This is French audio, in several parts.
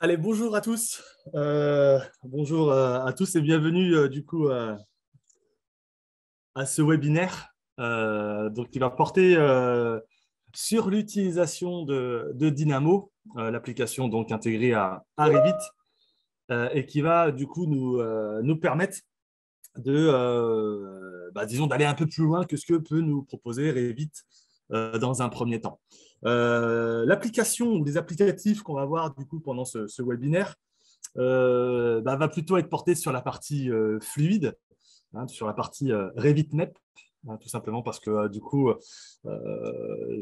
Allez, bonjour à tous. Bonjour à tous et bienvenue à ce webinaire qui va porter sur l'utilisation de Dynamo, l'application donc intégrée à Revit et qui va du coup nous permettre disons, d'aller un peu plus loin que ce que peut nous proposer Revit dans un premier temps. L'application ou les applicatifs qu'on va voir du coup pendant ce webinaire va plutôt être porté sur la partie fluide, sur la partie RevitMap, tout simplement parce que je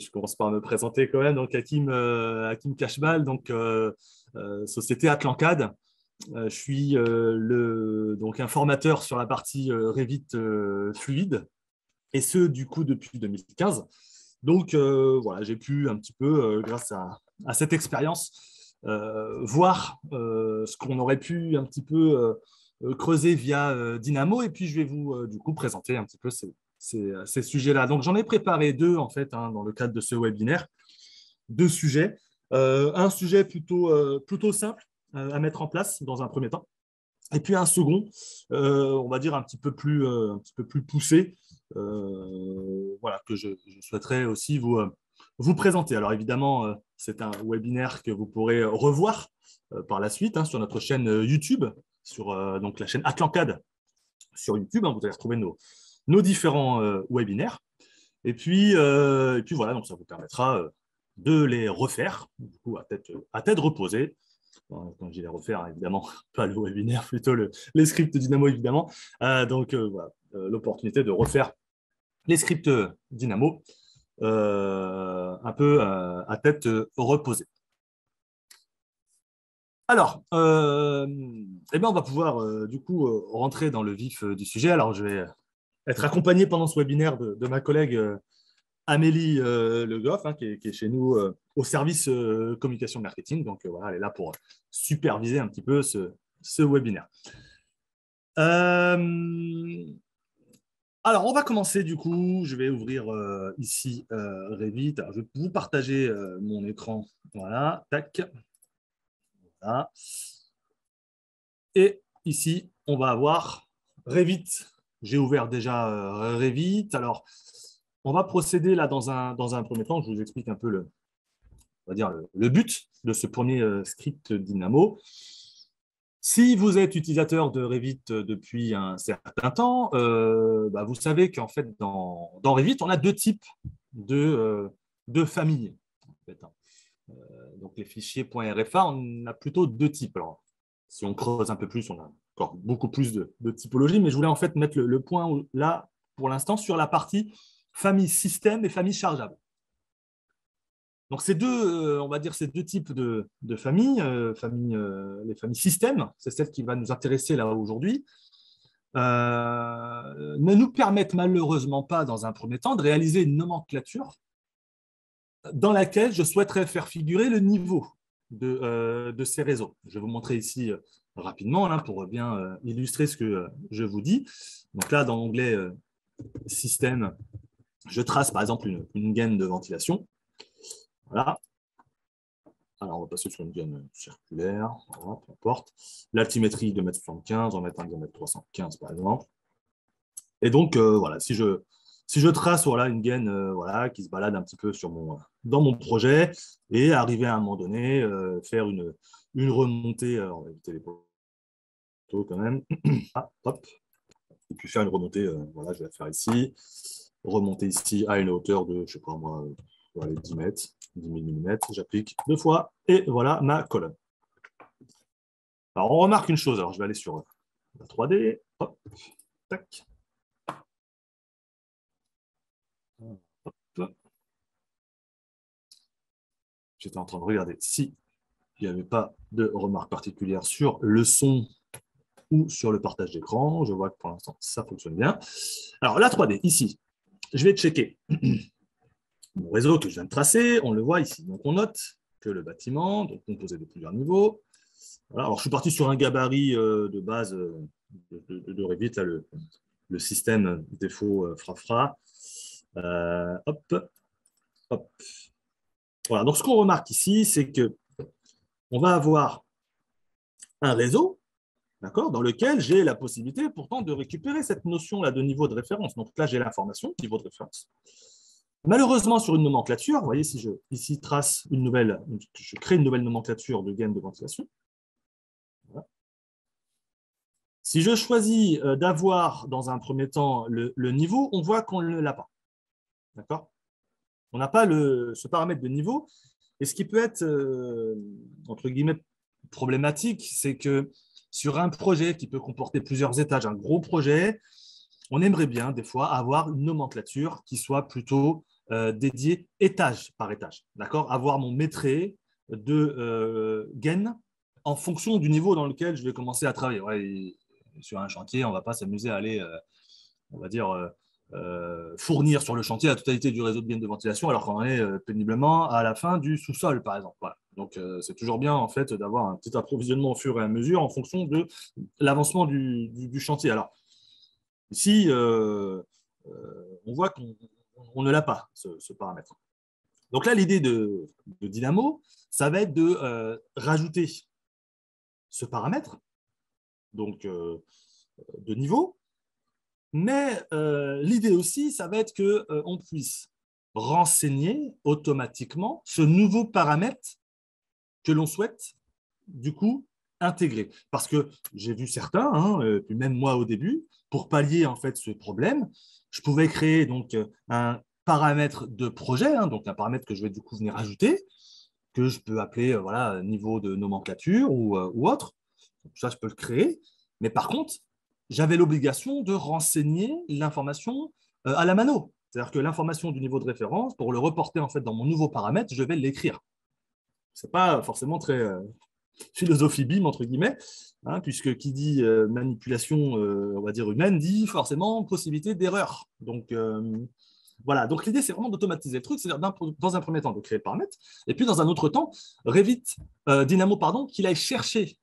commence par me présenter quand même. Donc Hakim Kashbal, société Atlancad. Je suis donc un formateur sur la partie Revit fluide, et ce du coup depuis 2015. Donc voilà, j'ai pu un petit peu, grâce à cette expérience, voir ce qu'on aurait pu un petit peu creuser via Dynamo, et puis je vais vous du coup présenter un petit peu ces sujets-là. Donc j'en ai préparé deux en fait dans le cadre de ce webinaire, deux sujets. Un sujet plutôt simple à mettre en place dans un premier temps, et puis un second, on va dire un petit peu plus poussé, voilà, que je souhaiterais aussi vous présenter. Alors évidemment, c'est un webinaire que vous pourrez revoir par la suite sur notre chaîne YouTube, sur donc la chaîne Atlancad sur YouTube. Vous allez retrouver nos différents webinaires. Et puis voilà, donc ça vous permettra de les refaire du coup, à tête reposée. Quand je dis les refaire, évidemment, pas le webinaire, plutôt les scripts Dynamo, évidemment. Voilà, l'opportunité de refaire les scripts Dynamo un peu à tête reposée. Alors, on va pouvoir du coup rentrer dans le vif du sujet. Alors, je vais être accompagné pendant ce webinaire de ma collègue Amélie Le Goff, qui est chez nous au service communication marketing. Donc, voilà, elle est là pour superviser un petit peu ce webinaire. Alors, on va commencer du coup. Je vais ouvrir ici Revit. Alors, je vais vous partager mon écran. Voilà, tac. Voilà. Et ici, on va avoir Revit. J'ai ouvert déjà Revit. Alors, on va procéder là dans un premier temps. Je vous explique un peu on va dire le but de ce premier script Dynamo. Si vous êtes utilisateur de Revit depuis un certain temps, vous savez qu'en fait, dans Revit, on a deux types de familles. En fait, donc, les fichiers .rfa, on a plutôt deux types. Alors, si on creuse un peu plus, on a encore beaucoup plus de typologies, mais je voulais en fait mettre le point là, pour l'instant, sur la partie famille système et famille chargeable. Donc, on va dire ces deux types de familles, les familles système, c'est celle qui va nous intéresser là aujourd'hui, ne nous permettent malheureusement pas, dans un premier temps, de réaliser une nomenclature dans laquelle je souhaiterais faire figurer le niveau de ces réseaux. Je vais vous montrer ici rapidement pour bien illustrer ce que je vous dis. Donc là, dans l'onglet système, je trace par exemple une gaine de ventilation. Voilà. Alors, on va passer sur une gaine circulaire, voilà, peu importe. L'altimétrie 2,75 m, on va mettre un diamètre 315 par exemple. Et donc, voilà, si je trace voilà, une gaine qui se balade un petit peu dans mon projet, et arriver à un moment donné, faire une remontée, on va éviter les poteaux quand même, hop, et puis faire une remontée, voilà, je vais la faire ici, remonter ici à une hauteur de, je sais pas moi, 10 mètres, 10 000 mm, j'applique deux fois, et voilà ma colonne. Alors, on remarque une chose, alors je vais aller sur la 3D, hop, tac. Hop. J'étais en train de regarder si il n'y avait pas de remarques particulières sur le son ou sur le partage d'écran. Je vois que pour l'instant, ça fonctionne bien. Alors, la 3D, ici, je vais checker mon réseau que je viens de tracer. On le voit ici. Donc, on note que le bâtiment est composé de plusieurs niveaux. Voilà. Alors, je suis parti sur un gabarit de base de Revit, là, le système défaut Frafra. Hop, hop. Voilà. Donc, ce qu'on remarque ici, c'est que on va avoir un réseau, d'accord, dans lequel j'ai la possibilité pourtant de récupérer cette notion-là de niveau de référence. Donc là, j'ai l'information, niveau de référence. Malheureusement, sur une nomenclature, vous voyez, si je ici trace une nouvelle, je crée une nouvelle nomenclature de gaine de ventilation. Voilà. Si je choisis d'avoir dans un premier temps le niveau, on voit qu'on ne l'a pas. D'accord? On n'a pas ce paramètre de niveau. Et ce qui peut être, entre guillemets, problématique, c'est que sur un projet qui peut comporter plusieurs étages, un gros projet, on aimerait bien, des fois, avoir une nomenclature qui soit plutôt dédiée étage par étage. D'accord? Avoir mon maîtrise de gaine en fonction du niveau dans lequel je vais commencer à travailler. Ouais, sur un chantier, on ne va pas s'amuser à aller, on va dire, fournir sur le chantier la totalité du réseau de gaine de ventilation, alors qu'on est péniblement à la fin du sous-sol, par exemple. Voilà. Donc, c'est toujours bien en fait d'avoir un petit approvisionnement au fur et à mesure en fonction de l'avancement du chantier. Alors, ici, on voit qu'on ne l'a pas, ce paramètre. Donc là, l'idée de Dynamo, ça va être de rajouter ce paramètre, donc de niveau. Mais l'idée aussi, ça va être qu'on puisse renseigner automatiquement ce nouveau paramètre que l'on souhaite, du coup, intégrer. Parce que j'ai vu certains, puis même moi au début, pour pallier en fait ce problème, je pouvais créer donc un paramètre de projet, donc un paramètre que je vais du coup venir ajouter, que je peux appeler voilà, niveau de nomenclature ou autre. Donc, ça, je peux le créer. Mais par contre, j'avais l'obligation de renseigner l'information à la mano. C'est-à-dire que l'information du niveau de référence, pour le reporter en fait dans mon nouveau paramètre, je vais l'écrire. Ce n'est pas forcément très philosophie BIM, entre guillemets, puisque qui dit manipulation, on va dire humaine, dit forcément possibilité d'erreur. Donc, voilà, donc l'idée, c'est vraiment d'automatiser le truc, c'est-à-dire dans un premier temps de créer le paramètre, et puis dans un autre temps, Revit, Dynamo, pardon, qu'il aille chercher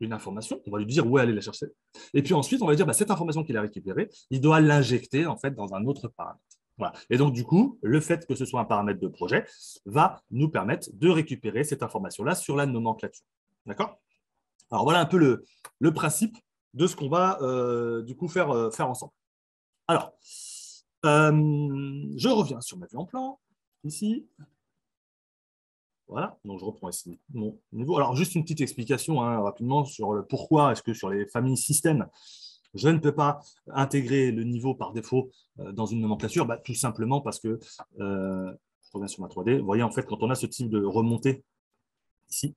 une information, on va lui dire où aller la chercher, et puis ensuite, on va lui dire cette information qu'il a récupérée, il doit l'injecter en fait dans un autre paramètre. Voilà. Et donc, du coup, le fait que ce soit un paramètre de projet va nous permettre de récupérer cette information-là sur la nomenclature. D'accord? Alors, voilà un peu le principe de ce qu'on va du coup faire ensemble. Alors, je reviens sur ma vue en plan, ici. Voilà, donc je reprends ici mon niveau. Alors, juste une petite explication rapidement sur le pourquoi est-ce que sur les familles systèmes, je ne peux pas intégrer le niveau par défaut dans une nomenclature, tout simplement parce que, je reviens sur ma 3D, vous voyez, en fait, quand on a ce type de remontée ici,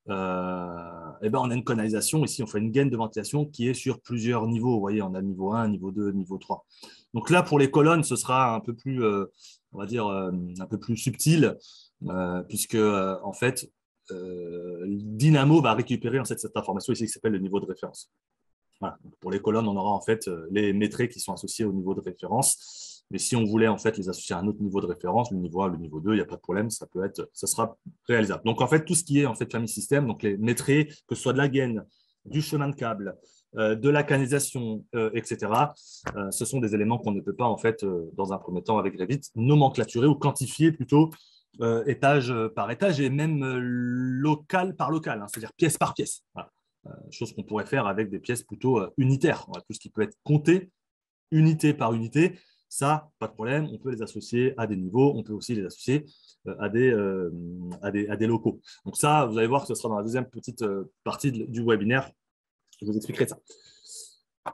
on a une canalisation, ici on fait une gaine de ventilation qui est sur plusieurs niveaux, vous voyez, on a le niveau 1, niveau 2, niveau 3. Donc là, pour les colonnes, ce sera un peu plus, on va dire, un peu plus subtil, puisque en fait, Dynamo va récupérer en fait, cette information ici qui s'appelle le niveau de référence. Voilà. Donc, pour les colonnes, on aura en fait les métriques qui sont associés au niveau de référence. Mais si on voulait en fait les associer à un autre niveau de référence, le niveau 1, le niveau 2, il n'y a pas de problème, ça sera réalisable. Donc en fait, tout ce qui est en fait famille système, donc les métriques, que ce soit de la gaine, du chemin de câble, de la canalisation, etc., ce sont des éléments qu'on ne peut pas en fait dans un premier temps avec Revit nomenclaturer ou quantifier plutôt étage par étage et même local par local, c'est-à-dire pièce par pièce. Voilà. Chose qu'on pourrait faire avec des pièces plutôt unitaires. Tout ce qui peut être compté unité par unité, ça, pas de problème, on peut les associer à des niveaux, on peut aussi les associer à des locaux. Donc ça, vous allez voir que ce sera dans la deuxième petite partie du webinaire. Je vous expliquerai ça.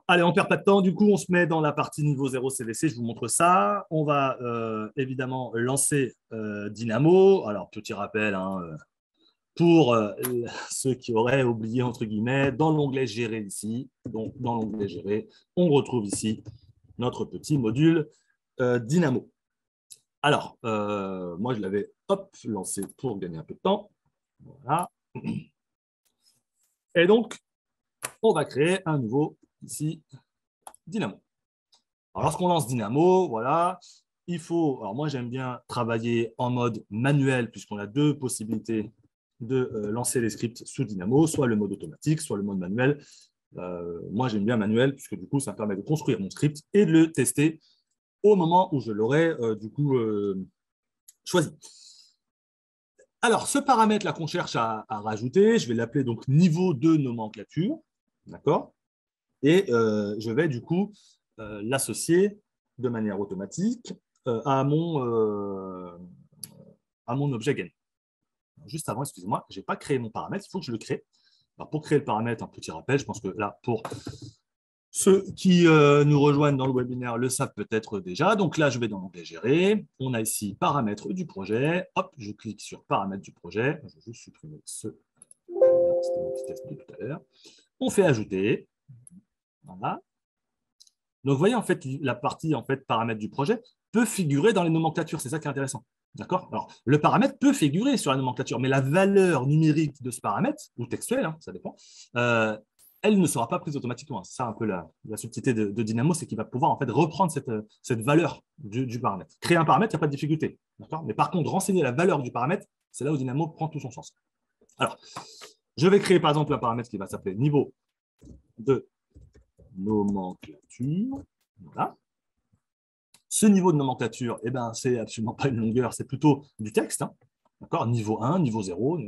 Allez, on ne perd pas de temps. Du coup, on se met dans la partie niveau 0 CVC. Je vous montre ça. On va évidemment lancer Dynamo. Alors, petit rappel, pour ceux qui auraient oublié, entre guillemets, dans l'onglet Gérer ici, donc dans l'onglet Gérer, on retrouve ici notre petit module Dynamo. Alors, moi, je l'avais lancé pour gagner un peu de temps. Voilà. Et donc, on va créer un nouveau ici Dynamo. Alors, lorsqu'on lance Dynamo, voilà, il faut. Alors, moi, j'aime bien travailler en mode manuel, puisqu'on a deux possibilités de lancer les scripts sous Dynamo, soit le mode automatique, soit le mode manuel. Moi, j'aime bien manuel, puisque du coup, ça me permet de construire mon script et de le tester au moment où je l'aurai du coup choisi. Alors, ce paramètre-là qu'on cherche à rajouter, je vais l'appeler donc niveau de nomenclature. D'accord? Et je vais du coup l'associer de manière automatique à mon objet gain. Juste avant, excusez-moi, je n'ai pas créé mon paramètre, il faut que je le crée. Alors, pour créer le paramètre, un petit rappel, je pense que là, pour ceux qui nous rejoignent dans le webinaire le savent peut-être déjà. Donc là, je vais dans l'onglet Gérer. On a ici paramètres du projet. Hop, je clique sur paramètres du projet. Je vais juste supprimer ce. C'était mon petit test de tout à l'heure. On fait Ajouter. Voilà. Donc, vous voyez, en fait, la partie paramètres du projet peut figurer dans les nomenclatures. C'est ça qui est intéressant. D'accord? Alors, le paramètre peut figurer sur la nomenclature, mais la valeur numérique de ce paramètre, ou textuelle, hein, ça dépend, elle ne sera pas prise automatiquement. C'est ça un peu la subtilité de Dynamo, c'est qu'il va pouvoir en fait reprendre cette valeur du paramètre. Créer un paramètre, il n'y a pas de difficulté. Mais par contre, renseigner la valeur du paramètre, c'est là où Dynamo prend tout son sens. Alors, je vais créer par exemple un paramètre qui va s'appeler niveau de nomenclature. Voilà. Ce niveau de nomenclature, eh ben, c'est absolument pas une longueur, c'est plutôt du texte. Hein. D'accord? Niveau 1, niveau 0.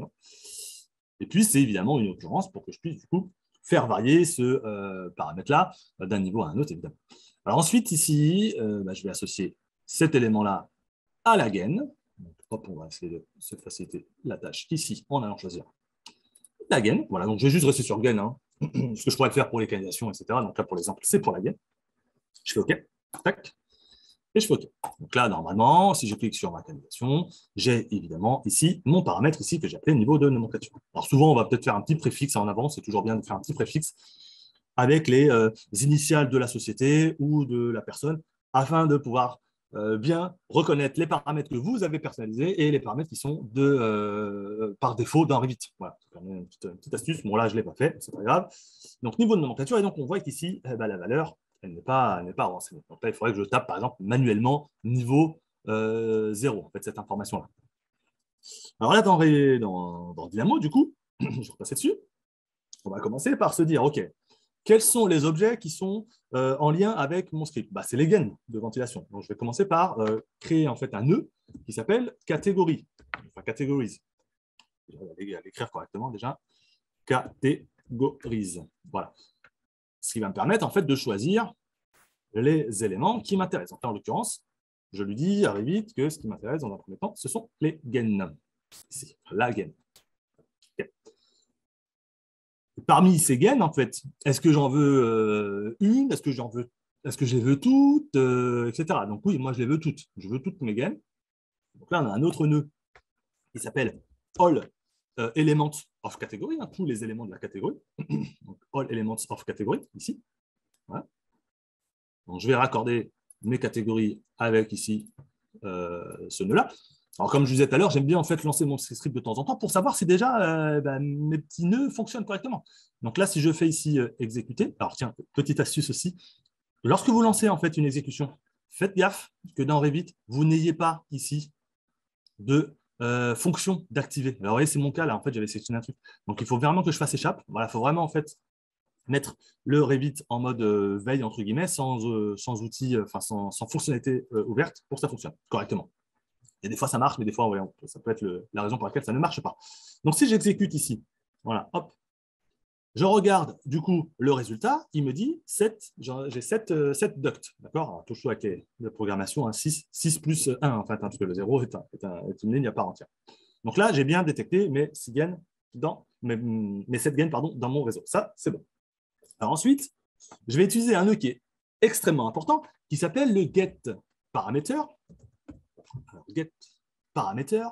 Et puis, c'est évidemment une occurrence pour que je puisse du coup faire varier ce paramètre-là d'un niveau à un autre, évidemment. Alors ensuite, ici, je vais associer cet élément-là à la gain. Donc, hop, on va essayer de se faciliter la tâche ici en allant choisir la gain. Voilà, donc je vais juste rester sur gain, hein, ce que je pourrais le faire pour les canalisations, etc. Donc là, pour l'exemple, c'est pour la gain. Je fais OK. Tac. Et je fais OK. Donc là, normalement, si je clique sur ma canalisation, j'ai évidemment ici mon paramètre ici que j'ai appelé niveau de nomenclature. Alors souvent, on va peut-être faire un petit préfixe en avant, c'est toujours bien de faire un petit préfixe avec les initiales de la société ou de la personne afin de pouvoir bien reconnaître les paramètres que vous avez personnalisés et les paramètres qui sont par défaut dans Revit. Voilà, c'est une petite astuce. Bon, là, je ne l'ai pas fait, c'est pas grave. Donc, niveau de nomenclature, et donc on voit qu'ici, la valeur, elle n'est pas renseignée. Donc là, il faudrait que je tape, par exemple, manuellement niveau 0, en fait, cette information-là. Alors là, dans Dynamo, du coup, je vais repasser dessus. On va commencer par se dire, OK, quels sont les objets qui sont en lien avec mon script? C'est les gaines de ventilation. Donc, je vais commencer par créer en fait un nœud qui s'appelle catégorie. Enfin, catégorise. Je vais l'écrire correctement déjà. Catégorise. Voilà. Ce qui va me permettre en fait de choisir les éléments qui m'intéressent. En l'occurrence, je lui dis à Revit que ce qui m'intéresse dans un premier temps, ce sont les gaines. Ici, la gaine. Okay. Parmi ces gaines, en fait, est-ce que j'en veux une? Est-ce que je les veux toutes, etc. Donc oui, moi je les veux toutes. Je veux toutes mes gaines. Donc là, on a un autre nœud qui s'appelle All Elements of Category, hein, tous les éléments de la catégorie. Donc All Elements of Category, ici. Voilà. Donc je vais raccorder mes catégories avec ici ce nœud-là. Alors, comme je vous disais tout à l'heure, j'aime bien en fait lancer mon script de temps en temps pour savoir si déjà mes petits nœuds fonctionnent correctement. Donc là, si je fais ici exécuter, alors tiens, petite astuce aussi, lorsque vous lancez en fait une exécution, faites gaffe que dans Revit, vous n'ayez pas ici de fonction d'activer. Alors, vous voyez, c'est mon cas là, en fait, j'avais sélectionné un truc. Donc, il faut vraiment que je fasse échappe. Voilà, il faut vraiment en fait mettre le Revit en mode veille, entre guillemets, sans outils, sans fonctionnalité ouverte pour que ça fonctionne correctement. Et des fois, ça marche, mais des fois, ouais, ça peut être la raison pour laquelle ça ne marche pas. Donc, si j'exécute ici, voilà, hop, je regarde du coup le résultat, il me dit j'ai 7 ducts, d'accord? Toujours avec la programmation, hein, 6 plus 1, en fait, hein, parce que le 0 est une ligne à part entière. Donc là, j'ai bien détecté mes 7 gaines dans mon réseau. Ça, c'est bon. Alors ensuite, je vais utiliser un nœud qui est extrêmement important, qui s'appelle le getParameter. Alors, getParameter,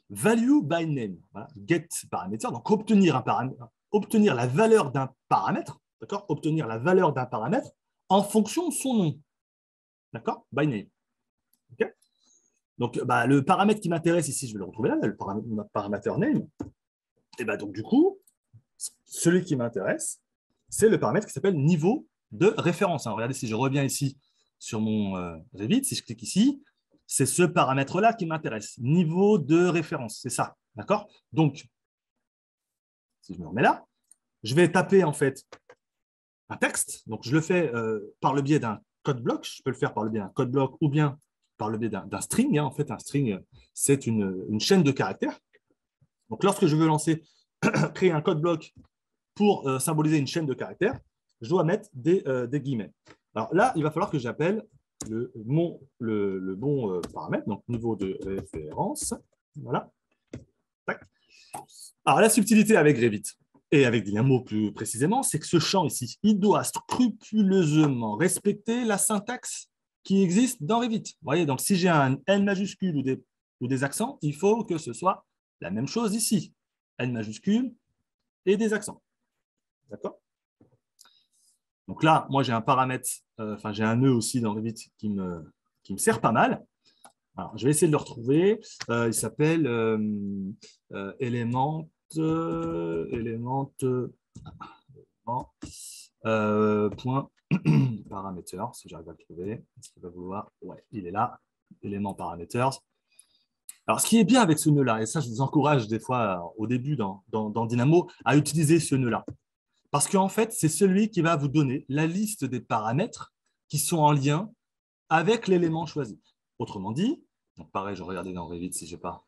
value by name. Voilà, getParameter, donc obtenir la valeur d'un paramètre, d'accord? Obtenir la valeur d'un paramètre en fonction de son nom, d'accord? By name. Okay, donc, le paramètre qui m'intéresse ici, je vais le retrouver là, le paramètre name. Et donc, du coup, celui qui m'intéresse, c'est le paramètre qui s'appelle niveau de référence. Alors, regardez, si je reviens ici sur mon Revit, si je clique ici, c'est ce paramètre-là qui m'intéresse. Niveau de référence, c'est ça. D'accord? Donc, si je me remets là, je vais taper en fait un texte. Donc, je le fais par le biais d'un code block. Je peux le faire par le biais d'un code block ou bien par le biais d'un string. Hein. En fait, un string, c'est une chaîne de caractères. Donc, lorsque je veux lancer, créer un code bloc pour symboliser une chaîne de caractères, je dois mettre des guillemets. Alors là, il va falloir que j'appelle le bon paramètre, donc niveau de référence. Voilà. Tac. Alors, la subtilité avec Revit et avec Dynamo plus précisément, c'est que ce champ ici, il doit scrupuleusement respecter la syntaxe qui existe dans Revit. Vous voyez, donc si j'ai un N majuscule ou des accents, il faut que ce soit la même chose ici. N majuscule et des accents. D'accord? Donc là, moi, j'ai un paramètre, j'ai un nœud aussi dans Revit qui me sert pas mal. Alors, je vais essayer de le retrouver. Il s'appelle Element point parameters, si j'arrive à le trouver. Est-ce qu'il va vouloir? Ouais, il est là. Element parameters. Alors, ce qui est bien avec ce nœud-là, et ça, je vous encourage des fois au début dans Dynamo à utiliser ce nœud-là. Parce qu'en fait, c'est celui qui va vous donner la liste des paramètres qui sont en lien avec l'élément choisi. Autrement dit, donc pareil, je regardais dans Revit si je n'ai pas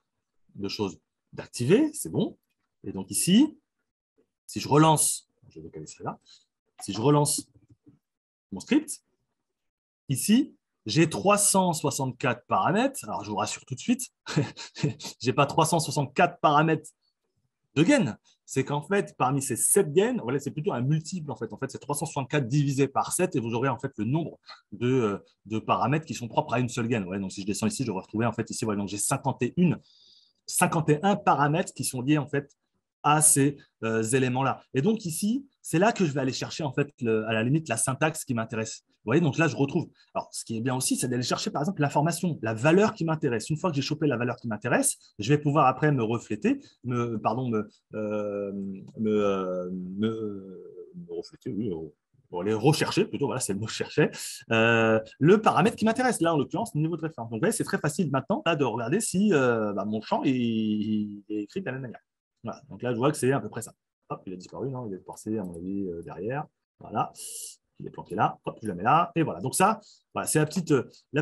de choses d'activer, c'est bon. Et donc ici, si je relance, je vais caler ça là, si je relance mon script, ici, j'ai 364 paramètres. Alors, je vous rassure tout de suite, je n'ai pas 364 paramètres de gain. C'est qu'en fait, parmi ces 7 gains, voilà, c'est plutôt un multiple. En fait, c'est 364 divisé par 7 et vous aurez en fait le nombre de paramètres qui sont propres à une seule gain. Ouais, donc, si je descends ici, je vais retrouver en fait ici, voilà, donc j'ai 51 paramètres qui sont liés en fait à ces éléments-là. Et donc ici, c'est là que je vais aller chercher en fait à la limite la syntaxe qui m'intéresse. Vous voyez, donc là, je retrouve. Alors, ce qui est bien aussi, c'est d'aller chercher par exemple l'information, la valeur qui m'intéresse. Une fois que j'ai chopé la valeur qui m'intéresse, je vais pouvoir après me refléter, refléter, oui, pour aller rechercher, plutôt, voilà, c'est le mot chercher, le paramètre qui m'intéresse, là en l'occurrence, le niveau de référence. Donc, vous voyez, c'est très facile maintenant là, de regarder si mon champ est écrit de la même manière. Voilà. Donc là, je vois que c'est à peu près ça. Hop, il a disparu, non, il est passé, à mon avis, derrière. Voilà. Il est planqué là. Hop, je le mets là. Et voilà. Donc ça, voilà, c'est la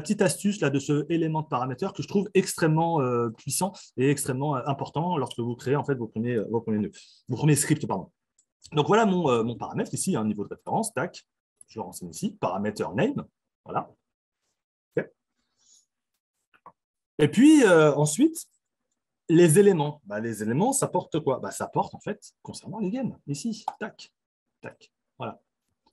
petite astuce là, de ce élément de paramètre que je trouve extrêmement puissant et extrêmement important lorsque vous créez en fait vos premiers nœuds, vos premiers scripts, pardon. Donc voilà mon paramètre ici, un niveau de référence. Tac. Je le renseigne ici. Paramètre name. Voilà. Okay. Et puis ensuite, les éléments, les éléments, ça porte quoi? Ça porte en fait concernant les gains, ici, tac, tac, voilà.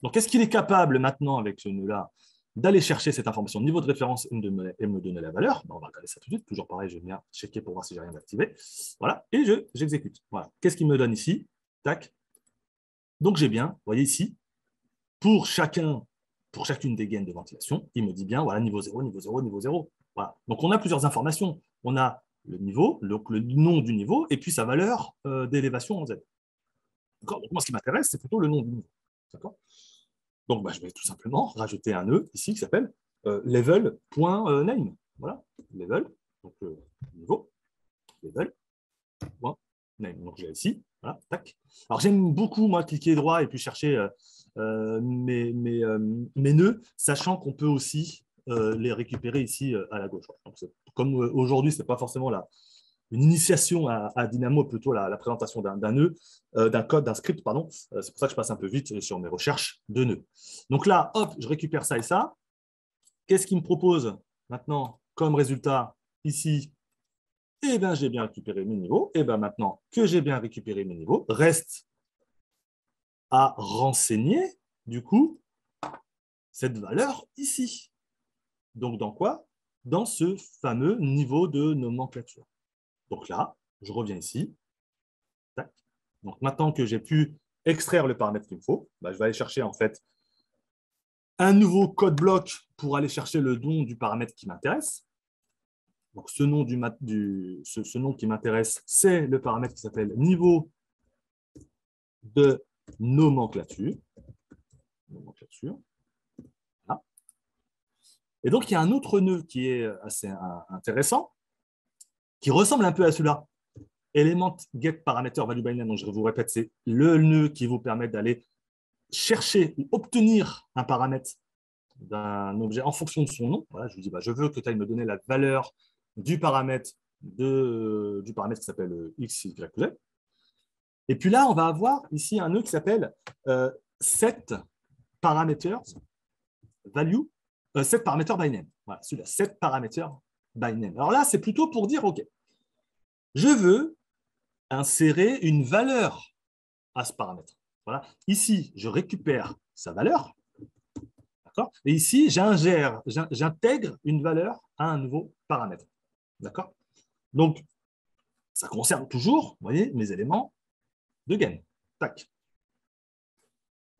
Donc, est-ce qu'il est capable maintenant, avec ce nœud-là, d'aller chercher cette information de niveau de référence et me donner la valeur? On va regarder ça tout de suite, toujours pareil, je vais venir checker pour voir si j'ai rien activé. Voilà, et j'exécute. Voilà. Qu'est-ce qu'il me donne ici? Tac. Donc, j'ai bien, vous voyez ici, pour chacune des gaines de ventilation, il me dit bien, voilà, niveau 0, niveau 0, niveau 0. Voilà. Donc, on a plusieurs informations. On a le niveau, donc le nom du niveau, et puis sa valeur d'élévation en Z. Donc, moi, ce qui m'intéresse, c'est plutôt le nom du niveau. D'accord? Donc, je vais tout simplement rajouter un nœud ici qui s'appelle level.name. Voilà, level, donc niveau, level.name. Donc, j'ai ici, voilà, tac. Alors, j'aime beaucoup, moi, cliquer droit et puis chercher mes nœuds, sachant qu'on peut aussi les récupérer ici à la gauche. Donc, comme aujourd'hui, ce n'est pas forcément une initiation à Dynamo, plutôt la présentation d'un nœud, d'un code, d'un script, pardon. C'est pour ça que je passe un peu vite sur mes recherches de nœuds. Donc là, hop, je récupère ça et ça. Qu'est-ce qu'il me propose maintenant comme résultat ici? Eh bien, j'ai bien récupéré mes niveaux. Et bien maintenant que j'ai bien récupéré mes niveaux, reste à renseigner, du coup, cette valeur ici. Donc, dans quoi? Dans ce fameux niveau de nomenclature. Donc là, je reviens ici. Tac. Donc maintenant que j'ai pu extraire le paramètre qu'il me faut, je vais aller chercher en fait un nouveau code bloc pour aller chercher le nom du paramètre qui m'intéresse. Donc ce nom, ce nom qui m'intéresse, c'est le paramètre qui s'appelle niveau de nomenclature. Voilà. Et donc il y a un autre nœud qui est assez intéressant, qui ressemble un peu à celui-là. Element get parameter value by name, donc je vous répète, c'est le nœud qui vous permet d'aller chercher ou obtenir un paramètre d'un objet en fonction de son nom. Voilà, je vous dis, je veux que tu ailles me donner la valeur du paramètre du paramètre qui s'appelle x, y, z. Et puis là, on va avoir ici un nœud qui s'appelle set parameters value, set parameter by name. Voilà, celui-là, set parameter by name. Alors là, c'est plutôt pour dire, OK, je veux insérer une valeur à ce paramètre. Voilà. Ici, je récupère sa valeur. D'accord. Et ici, j'intègre une valeur à un nouveau paramètre. D'accord. Donc, ça concerne toujours, vous voyez, mes éléments de gain. Tac.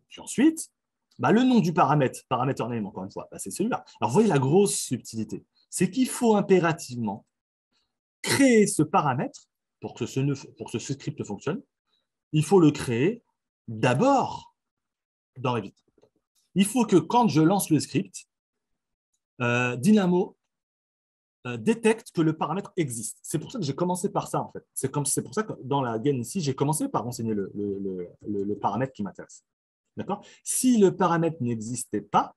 Puis ensuite, le nom du paramètre name, encore une fois, c'est celui-là. Alors, vous voyez la grosse subtilité. C'est qu'il faut impérativement créer ce paramètre pour que ce script fonctionne. Il faut le créer d'abord dans Revit. Il faut que quand je lance le script, Dynamo détecte que le paramètre existe. C'est pour ça que j'ai commencé par ça, en fait. C'est pour ça que dans la gain ici, j'ai commencé par renseigner le paramètre qui m'intéresse. D'accord. Si le paramètre n'existait pas,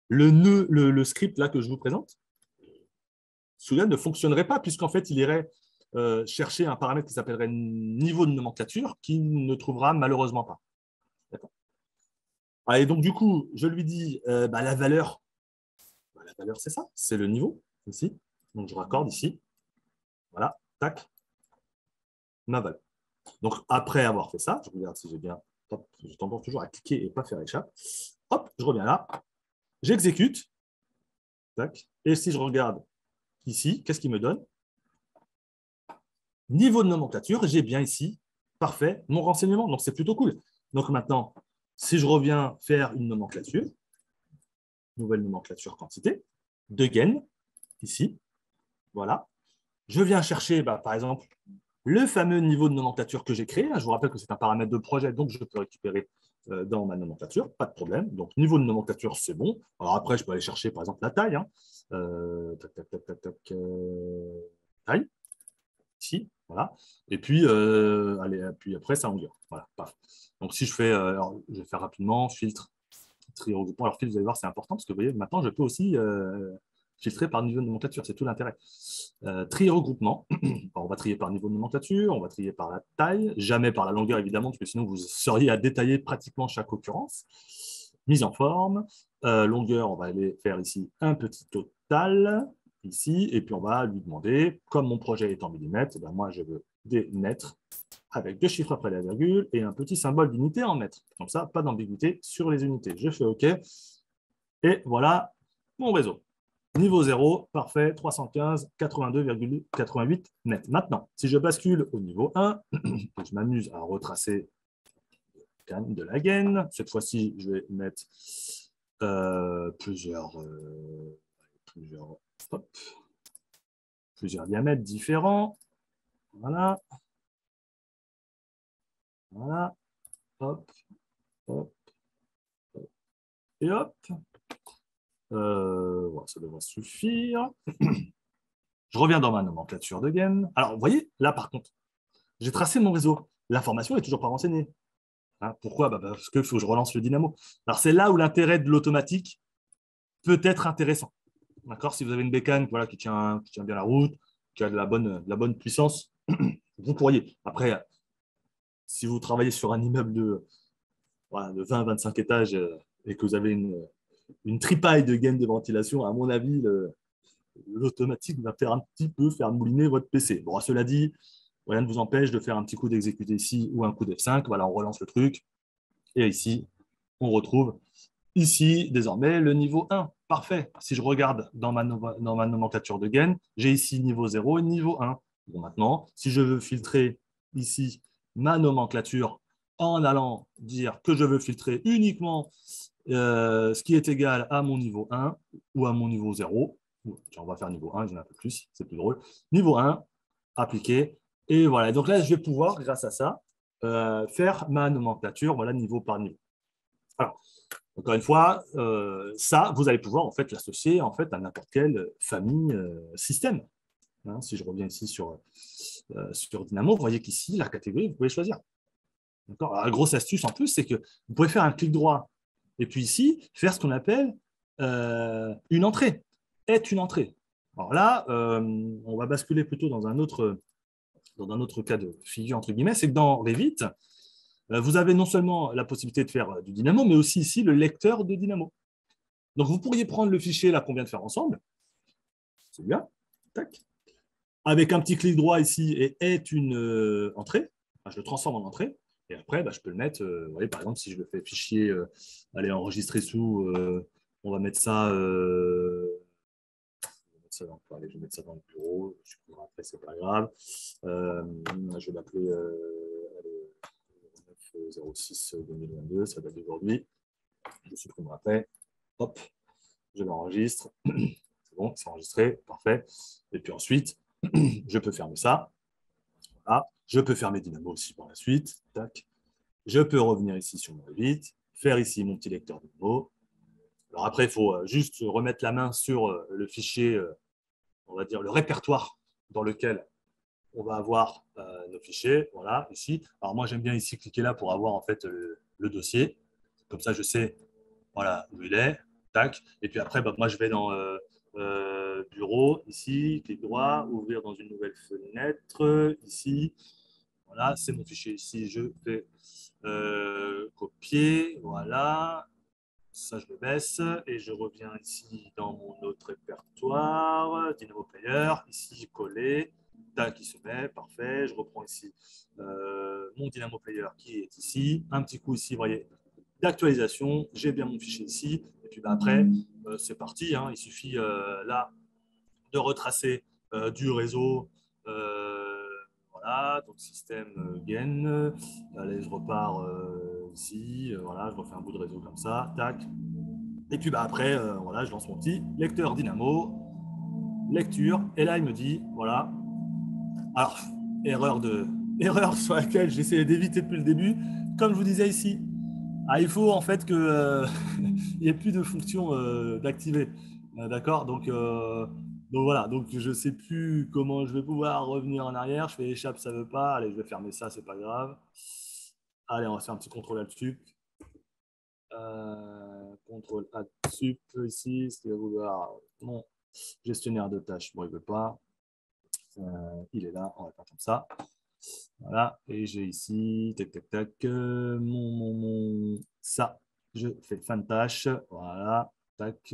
le script là que je vous présente, celui-là ne fonctionnerait pas, puisqu'en fait, il irait chercher un paramètre qui s'appellerait niveau de nomenclature, qu'il ne trouvera malheureusement pas. D'accord. Et donc, du coup, je lui dis la valeur, c'est ça, c'est le niveau, ici. Donc, je raccorde ici. Voilà, tac, ma valeur. Donc, après avoir fait ça, je regarde si j'ai bien. Hop, j'ai tendance toujours à cliquer et ne pas faire échappe. Hop, je reviens là. J'exécute. Tac. Et si je regarde ici, qu'est-ce qu'il me donne? Niveau de nomenclature, j'ai bien ici, parfait, mon renseignement. Donc, c'est plutôt cool. Donc, maintenant, si je reviens faire une nomenclature, nouvelle nomenclature quantité, de gain, ici, voilà. Je viens chercher, par exemple, le fameux niveau de nomenclature que j'ai créé. Je vous rappelle que c'est un paramètre de projet, donc je peux récupérer dans ma nomenclature, pas de problème. Donc, niveau de nomenclature, c'est bon. Alors après, je peux aller chercher, par exemple, la taille. Taille, ici, voilà. Et puis, puis après, ça longueur. Voilà, paf. Donc, si je fais, alors, je vais faire rapidement, filtre, tri regroupement. Alors, filtre, vous allez voir, c'est important parce que vous voyez, maintenant, je peux aussi filtrer par niveau de nomenclature, c'est tout l'intérêt. Tri regroupement, on va trier par niveau de nomenclature, on va trier par la taille, jamais par la longueur évidemment, parce que sinon vous seriez à détailler pratiquement chaque occurrence. Mise en forme, longueur, on va aller faire ici un petit total, ici, et puis on va lui demander, comme mon projet est en millimètres, moi je veux des mètres avec 2 chiffres après la virgule et un petit symbole d'unité en mètres. Comme ça, pas d'ambiguïté sur les unités. Je fais OK, et voilà mon réseau. Niveau 0, parfait, 315, 82,88 mètres. Maintenant, si je bascule au niveau 1, je m'amuse à retracer de la gaine. Cette fois-ci, je vais mettre plusieurs diamètres différents. Voilà. Voilà. Hop, hop, hop. Et hop. Voilà, ça devrait suffire. Je reviens dans ma nomenclature de gain. Alors, vous voyez, là, par contre, j'ai tracé mon réseau. L'information n'est toujours pas renseignée. Pourquoi? Parce qu'il faut que je relance le dynamo. Alors, c'est là où l'intérêt de l'automatique peut être intéressant. D'accord. Si vous avez une bécane qui tient bien la route, qui a de la bonne puissance, vous pourriez. Après, si vous travaillez sur un immeuble de 20-25 étages et que vous avez une tripaille de gaine de ventilation, à mon avis, l'automatique va faire un petit peu faire mouliner votre PC. Bon, cela dit, rien ne vous empêche de faire un petit coup d'exécuter ici ou un coup d'F5. Voilà, on relance le truc. Et ici, on retrouve ici, désormais, le niveau 1. Parfait. Si je regarde dans ma nomenclature de gain, j'ai ici niveau 0 et niveau 1. Bon, maintenant, si je veux filtrer ici ma nomenclature en allant dire que je veux filtrer uniquement ce qui est égal à mon niveau 1 ou à mon niveau 0, on va faire niveau 1, j'en ai un peu plus, c'est plus drôle. Niveau 1, appliqué. Et voilà. Donc là, je vais pouvoir, grâce à ça, faire ma nomenclature, voilà, niveau par niveau. Alors, encore une fois, ça, vous allez pouvoir en fait l'associer en fait à n'importe quelle famille système. Si je reviens ici sur Dynamo, vous voyez qu'ici, la catégorie, vous pouvez choisir. La grosse astuce en plus, c'est que vous pouvez faire un clic droit et puis ici, faire ce qu'on appelle une entrée. Est une entrée. Alors là, on va basculer plutôt dans un autre cas de figure, entre guillemets, c'est que dans Revit, vous avez non seulement la possibilité de faire du Dynamo, mais aussi ici le lecteur de Dynamo. Donc, vous pourriez prendre le fichier là qu'on vient de faire ensemble. C'est bien. Tac. Avec un petit clic droit ici et est une entrée. Enfin, je le transforme en entrée. Et après, je peux le mettre, vous voyez, par exemple, si je le fais fichier, allez, enregistrer sous, on va mettre ça, allez, je vais mettre ça dans le bureau. Je supprimerai après, c'est pas grave. Je vais l'appeler 06-2022, ça date d'aujourd'hui. Je supprimerai après. Hop, je l'enregistre. C'est bon, c'est enregistré, parfait. Et puis ensuite, je peux fermer ça. Voilà. Je peux fermer Dynamo aussi par la suite. Tac. Je peux revenir ici sur mon Revit, faire ici mon petit lecteur Dynamo. Alors après, il faut juste remettre la main sur le fichier, on va dire le répertoire dans lequel on va avoir nos fichiers. Voilà, ici. Alors moi, j'aime bien ici cliquer là pour avoir en fait le dossier. Comme ça, je sais voilà, où il est. Tac. Et puis après, moi, je vais dans bureau, ici, clic droit, ouvrir dans une nouvelle fenêtre, ici. Voilà, c'est mon fichier ici. Je fais copier. Voilà. Ça, je le baisse et je reviens ici dans mon autre répertoire, Dynamo Player, ici coller, tac, il se met, parfait. Je reprends ici mon Dynamo Player qui est ici, un petit coup ici, vous voyez, d'actualisation, j'ai bien mon fichier ici, et puis après, c'est parti, hein. Il suffit là de retracer du réseau. Voilà, donc système gain. Allez, je repars ici. Voilà, je refais un bout de réseau comme ça. Tac. Et puis après, voilà, je lance mon petit lecteur Dynamo, lecture. Et là, il me dit, voilà. Alors, erreur sur laquelle j'essayais d'éviter depuis le début. Comme je vous disais ici, il faut en fait qu'il n'y ait plus de fonction d'activer. D'accord, donc voilà, donc je ne sais plus comment je vais pouvoir revenir en arrière. Je fais échappe, ça ne veut pas. Allez, je vais fermer ça, c'est pas grave. Allez, on va faire un petit contrôle là-dessus. Contrôle Alt Sup ici, ce qui va vouloir mon gestionnaire de tâches. Bon, il ne veut pas. Il est là, on va faire comme ça. Voilà, et j'ai ici, tac, tac, tac, ça. Je fais fin de tâche. Voilà, tac.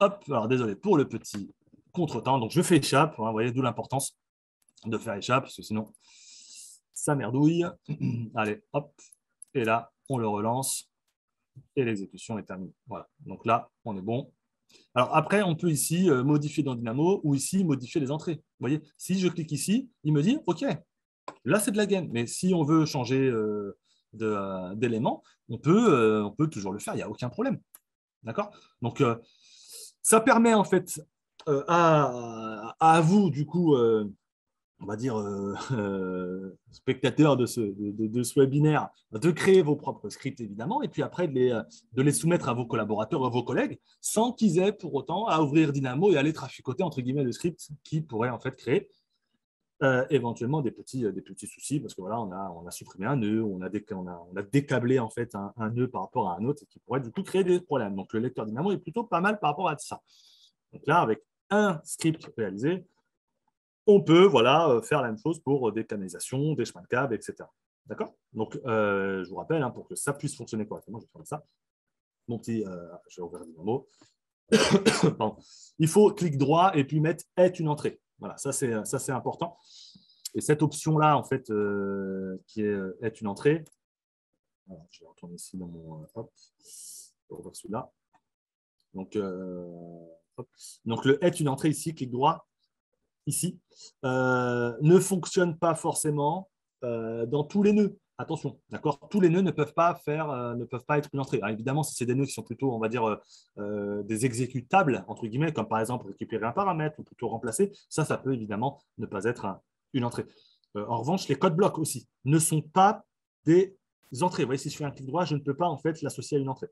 Hop, alors désolé pour le petit contretemps. Donc je fais échappe. Hein, vous voyez, d'où l'importance de faire échappe, parce que sinon, ça merdouille. Allez, hop. Et là, on le relance et l'exécution est terminée. Voilà, donc là, on est bon. Alors après, on peut ici modifier dans Dynamo ou ici modifier les entrées. Vous voyez, si je clique ici, il me dit OK, là c'est de la gaine. Mais si on veut changer d'élément, on peut toujours le faire, il n'y a aucun problème. D'accord. Donc ça permet en fait à vous, du coup, on va dire, spectateurs de ce webinaire, de créer vos propres scripts, évidemment, et puis après de les soumettre à vos collaborateurs, à vos collègues, sans qu'ils aient pour autant à ouvrir Dynamo et aller traficoter, entre guillemets, le script qui pourrait en fait créer éventuellement des petits soucis, parce que voilà, on a supprimé un nœud, on a décablé en fait un nœud par rapport à un autre, et qui pourrait du coup créer des problèmes. Donc le lecteur Dynamo est plutôt pas mal par rapport à ça. Donc là, avec un script réalisé, on peut voilà, faire la même chose pour des canalisations, des chemins de câbles, etc. D'accord. Donc, je vous rappelle, hein, pour que ça puisse fonctionner correctement, je vais faire ça. Mon petit, je vais ouvrir Dynamo. Il faut clic droit et puis mettre est une entrée. Voilà, ça c'est important. Et cette option-là, en fait, qui est une entrée. Alors, je vais retourner ici dans mon hop, je vais revoir celui-là. Donc, donc, le est une entrée ici, clic droit, ici, ne fonctionne pas forcément dans tous les nœuds. Attention, d'accord. Tous les nœuds ne peuvent pas être une entrée. Alors, évidemment, si c'est des nœuds qui sont plutôt, on va dire, des exécutables entre guillemets, comme par exemple récupérer un paramètre ou plutôt remplacer, ça peut évidemment ne pas être une entrée. En revanche, les codes blocs aussi ne sont pas des entrées. Vous voyez, si je fais un clic droit, je ne peux pas en fait l'associer à une entrée.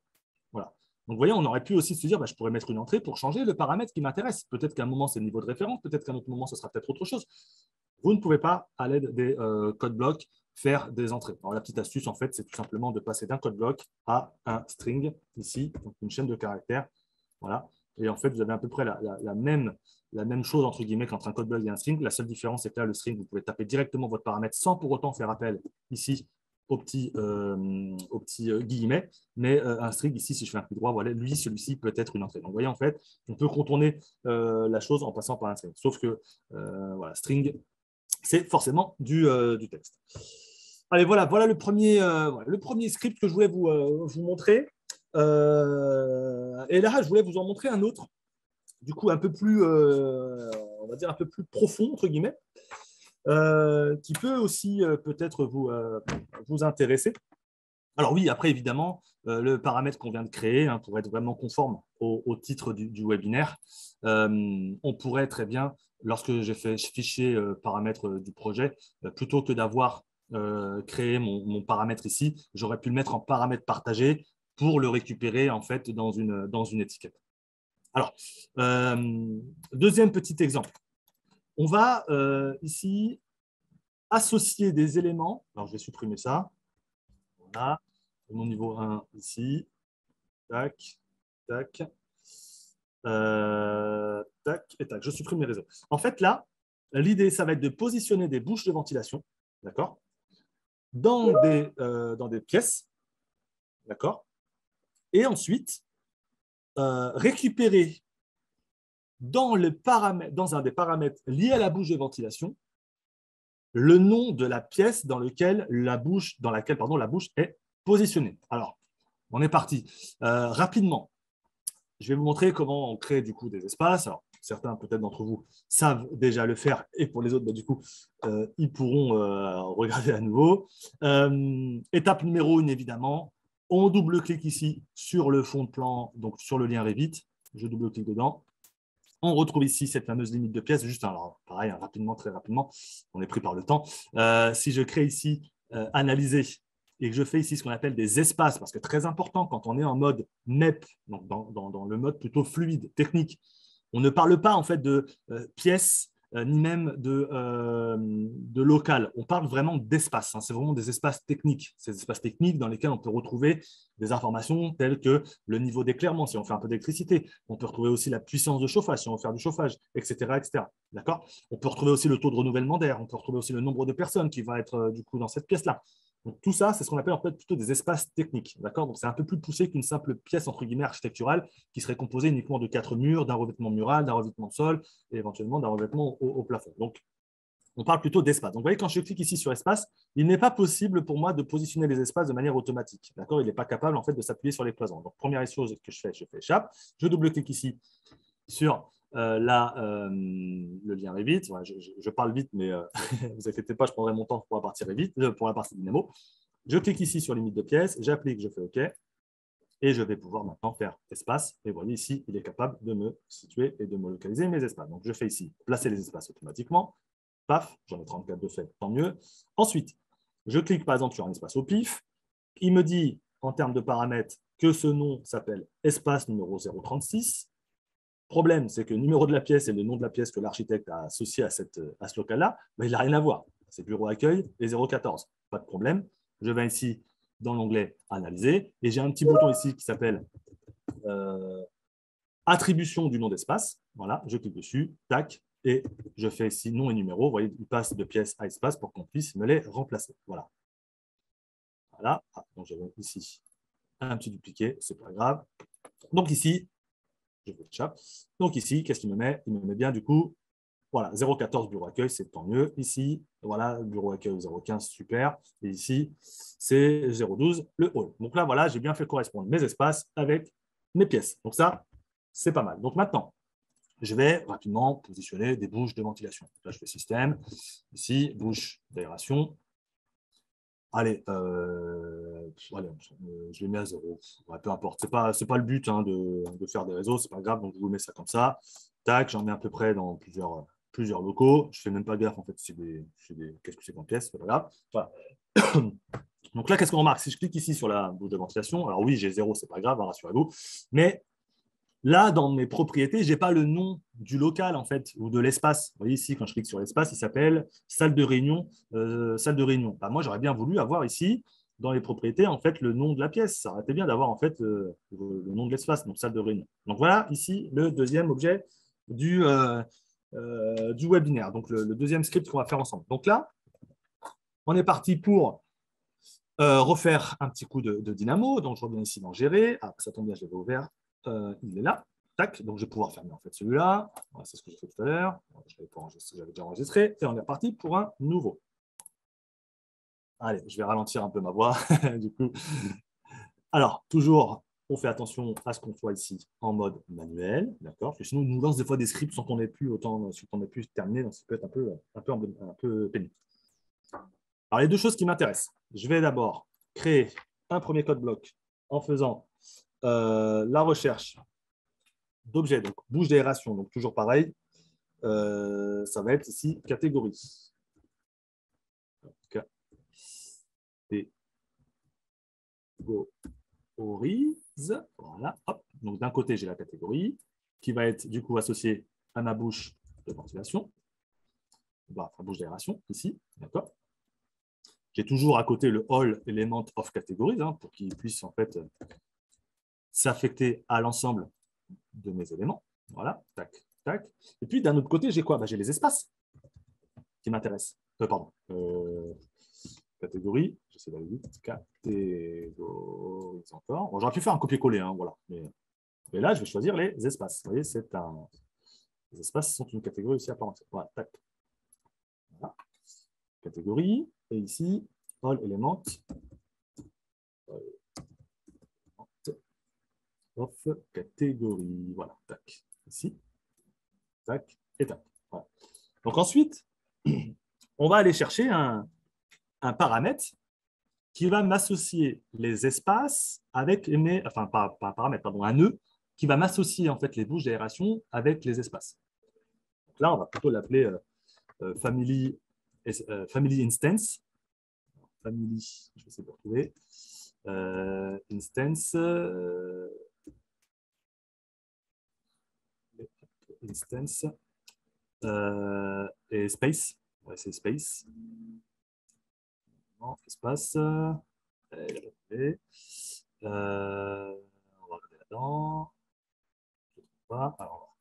Voilà. Donc, vous voyez, on aurait pu aussi se dire, je pourrais mettre une entrée pour changer le paramètre qui m'intéresse. Peut-être qu'à un moment, c'est le niveau de référence, peut-être qu'à un autre moment, ce sera peut-être autre chose. Vous ne pouvez pas, à l'aide des codes blocs, faire des entrées. Alors, la petite astuce, en fait, c'est tout simplement de passer d'un code bloc à un string, ici, donc une chaîne de caractères. Voilà. Et en fait, vous avez à peu près la même chose, entre guillemets, qu'entre un code block et un string. La seule différence, c'est que là, le string, vous pouvez taper directement votre paramètre sans pour autant faire appel ici au petit guillemets. Mais un string, ici, si je fais un clic droit, voilà, celui-ci peut être une entrée. Donc, vous voyez, en fait, on peut contourner la chose en passant par un string. Sauf que, voilà, string, c'est forcément du texte. Allez, voilà le premier script que je voulais vous montrer. Et là, je voulais vous en montrer un autre, du coup, un peu plus, on va dire, un peu plus profond, entre guillemets, qui peut aussi peut-être vous intéresser. Alors oui, après, évidemment, le paramètre qu'on vient de créer, hein, pour être vraiment conforme au titre du webinaire, on pourrait très bien, lorsque j'ai fait fichier paramètre du projet, plutôt que d'avoir créé mon paramètre ici, j'aurais pu le mettre en paramètre partagé pour le récupérer en fait dans une étiquette. Alors, deuxième petit exemple. On va ici associer des éléments. Alors, je vais supprimer ça. Voilà. Mon niveau 1 ici. Tac, tac. Tac et tac. Je supprime les réseaux. En fait, là, l'idée, ça va être de positionner des bouches de ventilation, d'accord, dans des pièces, d'accord, et ensuite récupérer dans un des paramètres liés à la bouche de ventilation le nom de la pièce dans laquelle la bouche est positionnée. Alors, on est parti. Rapidement, je vais vous montrer comment on crée du coup des espaces. Alors, certains peut-être d'entre vous savent déjà le faire et pour les autres, du coup, ils pourront regarder à nouveau. Étape numéro 1, évidemment, on double-clique ici sur le fond de plan, donc sur le lien Revit. Je double-clique dedans. On retrouve ici cette fameuse limite de pièces. Juste, alors, pareil, rapidement, très rapidement, on est pris par le temps. Si je crée ici analyser et que je fais ici ce qu'on appelle des espaces, parce que très important quand on est en mode MEP, donc dans le mode plutôt fluide, technique, on ne parle pas en fait de pièces ni même de local. On parle vraiment d'espace. Hein. C'est vraiment des espaces techniques. Ces espaces techniques dans lesquels on peut retrouver des informations telles que le niveau d'éclairement, si on fait un peu d'électricité. On peut retrouver aussi la puissance de chauffage, si on veut faire du chauffage, etc. etc. D'accord ? On peut retrouver aussi le taux de renouvellement d'air. On peut retrouver aussi le nombre de personnes qui va être du coup dans cette pièce-là. Donc, tout ça, c'est ce qu'on appelle en fait plutôt des espaces techniques. D'accord ? Donc, c'est un peu plus poussé qu'une simple pièce entre guillemets architecturale qui serait composée uniquement de 4 murs, d'un revêtement mural, d'un revêtement de sol et éventuellement d'un revêtement au plafond. Donc, on parle plutôt d'espace. Donc, vous voyez, quand je clique ici sur espace, il n'est pas possible pour moi de positionner les espaces de manière automatique. D'accord ? Il n'est pas capable en fait de s'appuyer sur les cloisons. Donc, première chose que je fais échappe. Je double-clique ici sur le lien Revit. Voilà, je parle vite, mais ne vous inquiétez pas, je prendrai mon temps pour la partie Revit, pour la partie Dynamo. Je clique ici sur limite de pièces, j'applique, je fais OK. Et je vais pouvoir maintenant faire espace. Et vous voyez ici, il est capable de me situer et de me localiser mes espaces. Donc, je fais ici placer les espaces automatiquement. Paf, j'en ai 34 de fait, tant mieux. Ensuite, je clique par exemple sur un espace au pif. Il me dit en termes de paramètres que ce nom s'appelle espace numéro 036. Problème, c'est que le numéro de la pièce et le nom de la pièce que l'architecte a associé à ce local-là, il n'a rien à voir. C'est bureau accueil et 014. Pas de problème. Je vais ici dans l'onglet Analyser et j'ai un petit bouton ici qui s'appelle Attribution du nom d'espace. Voilà, je clique dessus, tac, et je fais ici nom et numéro. Vous voyez, il passe de pièce à espace pour qu'on puisse me les remplacer. Voilà. Voilà. Ah, donc j'avais ici un petit dupliqué, c'est pas grave. Donc ici, je fais chat. Donc ici, qu'est-ce qu'il me met? Il me met bien du coup, voilà, 014 bureau accueil, c'est tant mieux. Ici, voilà, bureau accueil 015, super. Et ici, c'est 012, le hall. Donc là, voilà, j'ai bien fait correspondre mes espaces avec mes pièces. Donc ça, c'est pas mal. Donc maintenant, je vais rapidement positionner des bouches de ventilation. Là, je fais système. Ici, bouche d'aération. Allez, je l'ai mis à 0. Ouais, peu importe. Ce n'est pas le but hein, de faire des réseaux, ce n'est pas grave. Donc, je vous mets ça comme ça. Tac, j'en mets à peu près dans plusieurs locaux. Je ne fais même pas gaffe, en fait, qu'est-ce que c'est qu'en pièce, c'est pas grave. Voilà. Donc là, qu'est-ce qu'on remarque? Si je clique ici sur la bouche de ventilation, alors oui, j'ai 0, c'est pas grave, hein, rassurez-vous. Mais là, dans mes propriétés, je n'ai pas le nom du local, en fait, ou de l'espace. Vous voyez ici, quand je clique sur l'espace, il s'appelle salle de réunion. Salle de réunion. Bah, moi, j'aurais bien voulu avoir ici dans les propriétés en fait le nom de la pièce. Ça aurait été bien d'avoir en fait le nom de l'espace, donc salle de réunion. Donc voilà ici le deuxième objet du webinaire, donc le deuxième script qu'on va faire ensemble. Donc là, on est parti pour refaire un petit coup de dynamo. Donc je reviens ici dans gérer. Ah, ça tombe bien, je l'avais ouvert. Il est là. Tac. Donc je vais pouvoir fermer en fait celui-là. Voilà, c'est ce que j'ai fait tout à l'heure. J'avais déjà enregistré. Et on est reparti pour un nouveau. Allez, je vais ralentir un peu ma voix. Du coup. Alors, toujours, on fait attention à ce qu'on soit ici en mode manuel. D'accord. Parce que sinon, on nous lance des fois des scripts sans qu'on ait pu terminer. Donc ça peut être un peu pénible. Alors, les deux choses qui m'intéressent. Je vais d'abord créer un premier code bloc en faisant la recherche d'objets, donc bouche d'aération, donc toujours pareil. Ça va être ici catégorie. Catégories. Voilà. Hop. Donc d'un côté, j'ai la catégorie qui va être du coup associée à ma bouche de ventilation, ma bouche d'aération ici. D'accord. J'ai toujours à côté le all element of categories pour qu'il puisse en fait s'affecter à l'ensemble de mes éléments. Voilà, tac, tac. Et puis d'un autre côté, j'ai quoi? J'ai les espaces qui m'intéressent. Pardon. Catégorie, j'essaie d'aller vite. Catégorie encore. Bon, j'aurais pu faire un copier-coller, voilà. Mais là, je vais choisir les espaces. Vous voyez, les espaces sont une catégorie aussi à part entière. Voilà, tac. Voilà. Catégorie. Et ici, all element of catégorie. Voilà, tac. Ici, tac et tac. Voilà. Donc ensuite, on va aller chercher un paramètre qui va m'associer les espaces avec mes, enfin pas un paramètre, pardon, un nœud qui va m'associer en fait les bouches d'aération avec les espaces. Donc là, on va plutôt l'appeler family instance. Family, je vais essayer de retrouver. Instance. Instance. Et space. Ouais, c'est space. Non, espace. On va regarder là-dedans. Je ne trouve pas. Alors,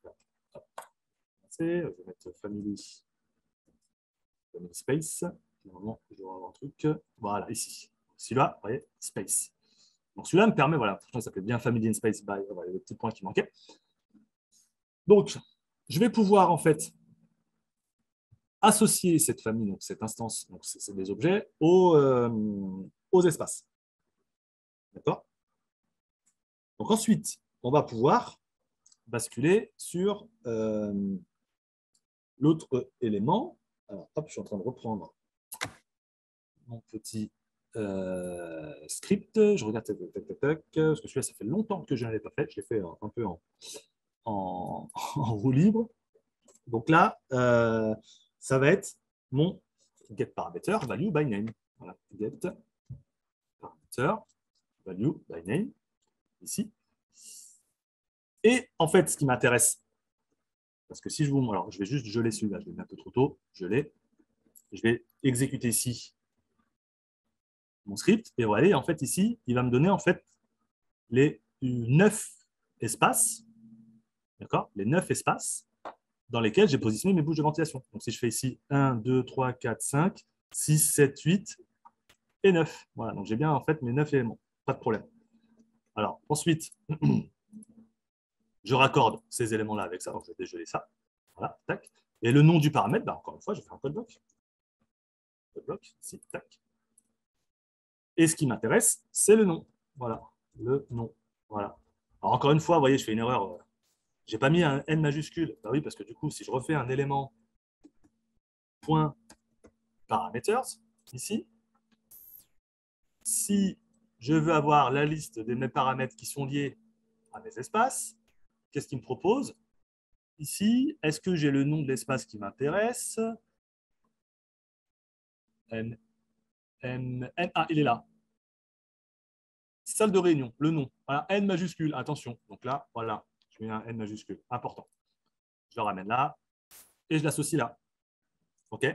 je vais mettre family space. Normalement, je dois avoir un truc. Voilà, ici. Celui-là, vous voyez, space. Donc celui-là me permet, voilà, pourtant il s'appelait bien family in space by, voilà, le petit point qui manquait. Donc, je vais pouvoir en fait associer cette famille, donc cette instance, donc c'est des objets, aux espaces. D'accord? Donc ensuite, on va pouvoir basculer sur l'autre élément. Alors, hop, je suis en train de reprendre mon petit script. Je regarde, tac, tac, tac, tac, parce que celui-là, ça fait longtemps que je ne l'ai pas fait. Je l'ai fait un peu en roue libre. Donc là, ça va être mon get parameter value by name. Voilà, get parameter value by name, ici. Et en fait, ce qui m'intéresse, parce que si je vous... Alors, je vais juste geler celui-là, je l'ai mis un peu trop tôt, geler. Je vais exécuter ici mon script, et voilà, en fait, ici, il va me donner en fait les 9 espaces, d'accord, les 9 espaces dans lesquels j'ai positionné mes bouches de ventilation. Donc, si je fais ici 1, 2, 3, 4, 5, 6, 7, 8 et 9. Voilà, donc j'ai bien en fait mes 9 éléments. Pas de problème. Alors, ensuite, je raccorde ces éléments-là avec ça. Donc, je vais dégeler ça. Voilà, tac. Et le nom du paramètre, encore une fois, je fais un code bloc. Code bloc, ici, tac. Et ce qui m'intéresse, c'est le nom. Voilà, le nom. Voilà. Alors, encore une fois, vous voyez, je fais une erreur. Je n'ai pas mis un N majuscule. Bah oui, parce que du coup, si je refais un élément point parameters, ici, si je veux avoir la liste de mes paramètres qui sont liés à mes espaces, qu'est-ce qu'il me propose? Ici, est-ce que j'ai le nom de l'espace qui m'intéresse? Ah, il est là. Salle de réunion, le nom. Voilà, N majuscule, attention. Donc là, voilà, je mets un N majuscule, important. Je le ramène là et je l'associe là. OK?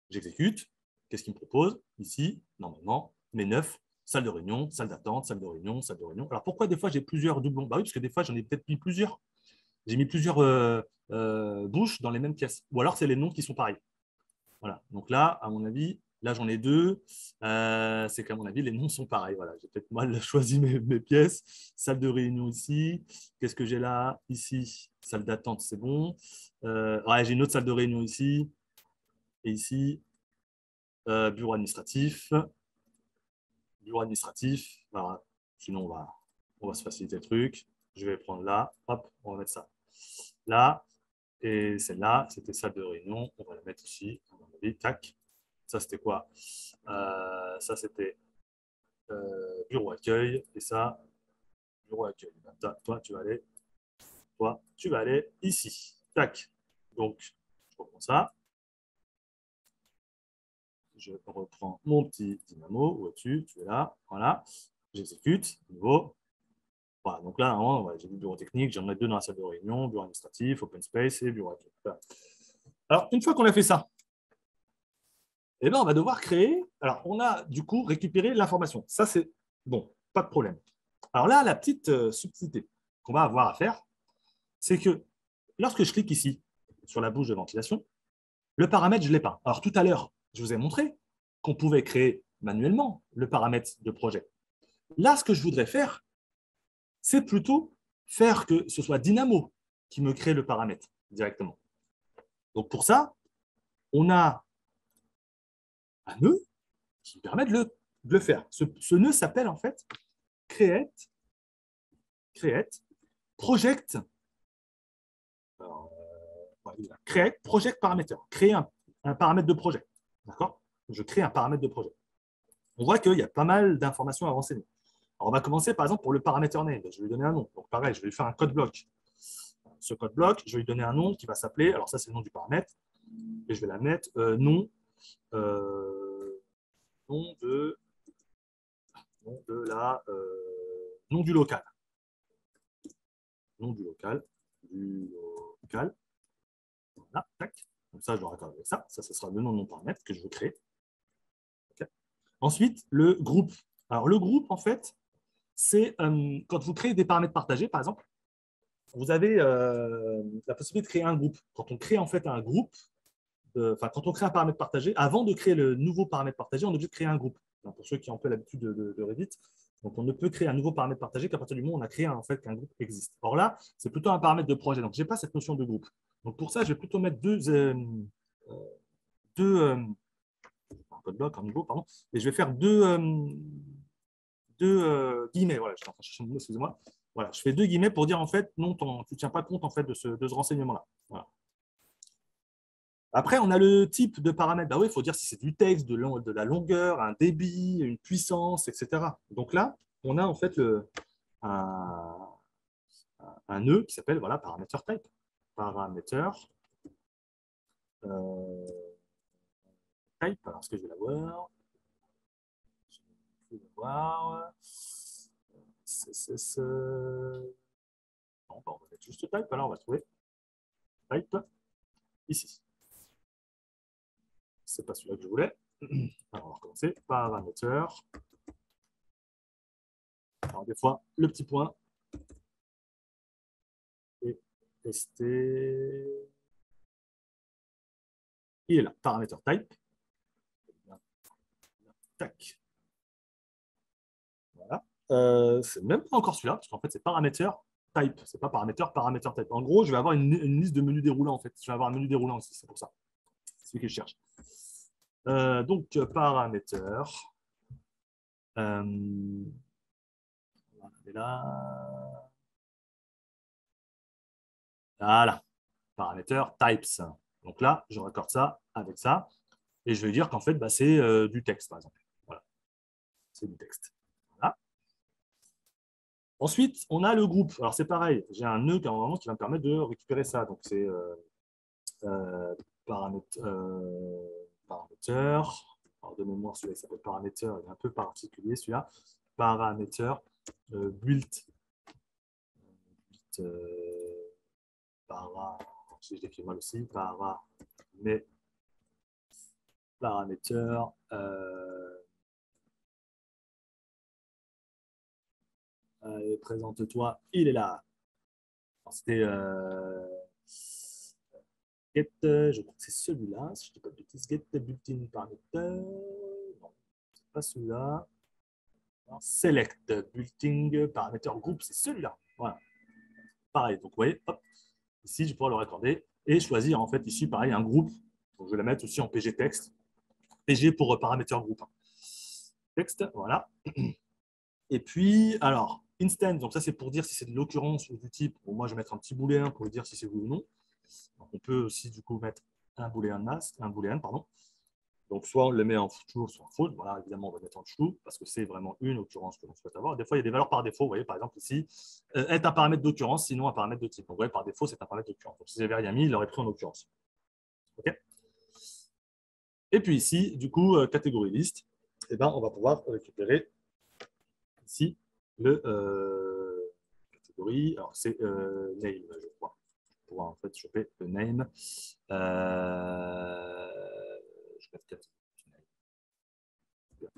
J'exécute. Qu'est-ce qu'il me propose? Ici, normalement, mes 9 salle de réunion, salle d'attente, salle de réunion, salle de réunion. Alors pourquoi des fois j'ai plusieurs doublons? Bah oui, parce que des fois j'en ai peut-être mis plusieurs. J'ai mis plusieurs bouches dans les mêmes pièces. Ou alors c'est les noms qui sont pareils. Voilà. Donc là, à mon avis, là j'en ai deux. C'est qu'à mon avis, les noms sont pareils. Voilà. J'ai peut-être mal choisi mes pièces. Salle de réunion ici. Qu'est-ce que j'ai là? Ici, salle d'attente, c'est bon. Ouais, j'ai une autre salle de réunion ici. Et ici, bureau administratif. Bureau administratif. Voilà. Sinon, on va se faciliter le truc. Je vais prendre là. Hop, on va mettre ça. Là. Et celle-là, c'était salle de réunion. On va la mettre ici. À mon avis, tac. Ça, c'était quoi? Ça, c'était bureau accueil. Et ça, bureau accueil. Toi, tu vas aller ici. Tac. Donc, je reprends ça. Je reprends mon petit dynamo. Où es-tu? Tu es là. Voilà. J'exécute. Nouveau. Voilà. Donc là, voilà, j'ai du bureau technique. J'en ai deux dans la salle de réunion. Bureau administratif, open space et bureau accueil. Voilà. Alors, une fois qu'on a fait ça, eh bien, on va devoir créer. Alors, on a du coup récupéré l'information. Ça, c'est bon, pas de problème. Alors là, la petite subtilité qu'on va avoir à faire, c'est que lorsque je clique ici sur la bouche de ventilation, le paramètre, je ne l'ai pas. Alors tout à l'heure, je vous ai montré qu'on pouvait créer manuellement le paramètre de projet. Là, ce que je voudrais faire, c'est plutôt faire que ce soit Dynamo qui me crée le paramètre directement. Donc pour ça, on a un nœud qui permet de le faire. Ce nœud s'appelle en fait create project. Alors, create project parameter. Créer un paramètre de projet. D'accord? Je crée un paramètre de projet. On voit qu'il y a pas mal d'informations à renseigner. Alors, on va commencer par exemple pour le paramètre name. Je vais lui donner un nom. Donc pareil, je vais lui faire un code bloc. Ce code bloc, je vais lui donner un nom qui va s'appeler, alors ça c'est le nom du paramètre, et je vais la mettre nom, nom de la nom du local. Nom du local. Voilà, tac. Comme ça, je le raccorde avec ça. Ça, ce sera le nom de mon paramètre que je veux créer. Okay. Ensuite, le groupe. Alors, le groupe, en fait, c'est quand vous créez des paramètres partagés, par exemple, vous avez la possibilité de créer un groupe. Quand on crée en fait un groupe, quand on crée un paramètre partagé, avant de créer le nouveau paramètre partagé, on est obligé de créer un groupe. Enfin, pour ceux qui ont un peu l'habitude de Revit, donc on ne peut créer un nouveau paramètre partagé qu'à partir du moment où on a créé en fait qu'un groupe existe. Or là, c'est plutôt un paramètre de projet. Donc, je n'ai pas cette notion de groupe. Donc, pour ça, je vais plutôt mettre un code bloc, un niveau, pardon, et je vais faire deux guillemets. Voilà, je suis en train de chercher mon mot, excusez-moi. Voilà, je fais deux guillemets pour dire en fait, non, tu ne tiens pas compte en fait de ce renseignement-là. Voilà. Après, on a le type de paramètre. Bah oui, il faut dire si c'est du texte, de la longueur, un débit, une puissance, etc. Donc là, on a en fait un nœud qui s'appelle voilà, parameter type. Parameter type. Alors, est-ce que je vais l'avoir? Je vais l'avoir. Non, on va mettre juste type. Alors, on va trouver type ici. C'est pas celui-là que je voulais. Alors, on va recommencer. Parameter. Alors, des fois, le petit point est resté. Il est là, paramètre type. Tac. Voilà. C'est même pas encore celui-là, parce qu'en fait, c'est paramètre type. C'est pas paramètre type. En gros, je vais avoir une liste de menus déroulants, en fait. Je vais avoir un menu déroulant ici, c'est pour ça. C'est celui que je cherche. Donc, paramètre. Là. Voilà. Paramètre types. Donc là, je raccorde ça avec ça. Et je vais dire qu'en fait, bah, c'est du texte, par exemple. Voilà. C'est du texte. Voilà. Ensuite, on a le groupe. Alors, c'est pareil. J'ai un nœud qui va me permettre de récupérer ça. Donc, c'est paramètre. Alors, de mémoire, celui-là, il s'appelle paramètre. Il est un peu particulier, celui-là. Paramètre build. Si je l'écris mal aussi. Paramètre. Allez, présente-toi, il est là. C'était get, je crois que c'est celui-là, si je ne dis pas de bêtises, get built-in parameter. Non, c'est pas celui-là. Select built-in parameter group, c'est celui-là. Voilà. Pareil, donc vous voyez, hop, ici, je vais pouvoir le raccorder et choisir en fait ici, pareil, un groupe. Donc, je vais la mettre aussi en PG texte. PG pour parameter groupe. Texte, voilà. Et puis, alors, instance, donc ça c'est pour dire si c'est de l'occurrence ou du type. Bon, moi, je vais mettre un petit booléen pour dire si c'est oui ou non. Donc, on peut aussi du coup mettre un booléen de masse, un booléen, pardon. Donc, soit on le met en true, soit en false. Voilà, évidemment, on va mettre en true parce que c'est vraiment une occurrence que l'on souhaite avoir. Des fois, il y a des valeurs par défaut. Vous voyez, par exemple, ici, est un paramètre d'occurrence, sinon un paramètre de type. Donc, vous voyez, par défaut, c'est un paramètre d'occurrence. Donc, si j'avais rien mis, il aurait pris en occurrence. OK. Et puis ici, du coup, catégorie liste, eh ben, on va pouvoir récupérer ici le catégorie. Alors, c'est name, je crois. Pour pouvoir en fait choper le name. Je vais mettre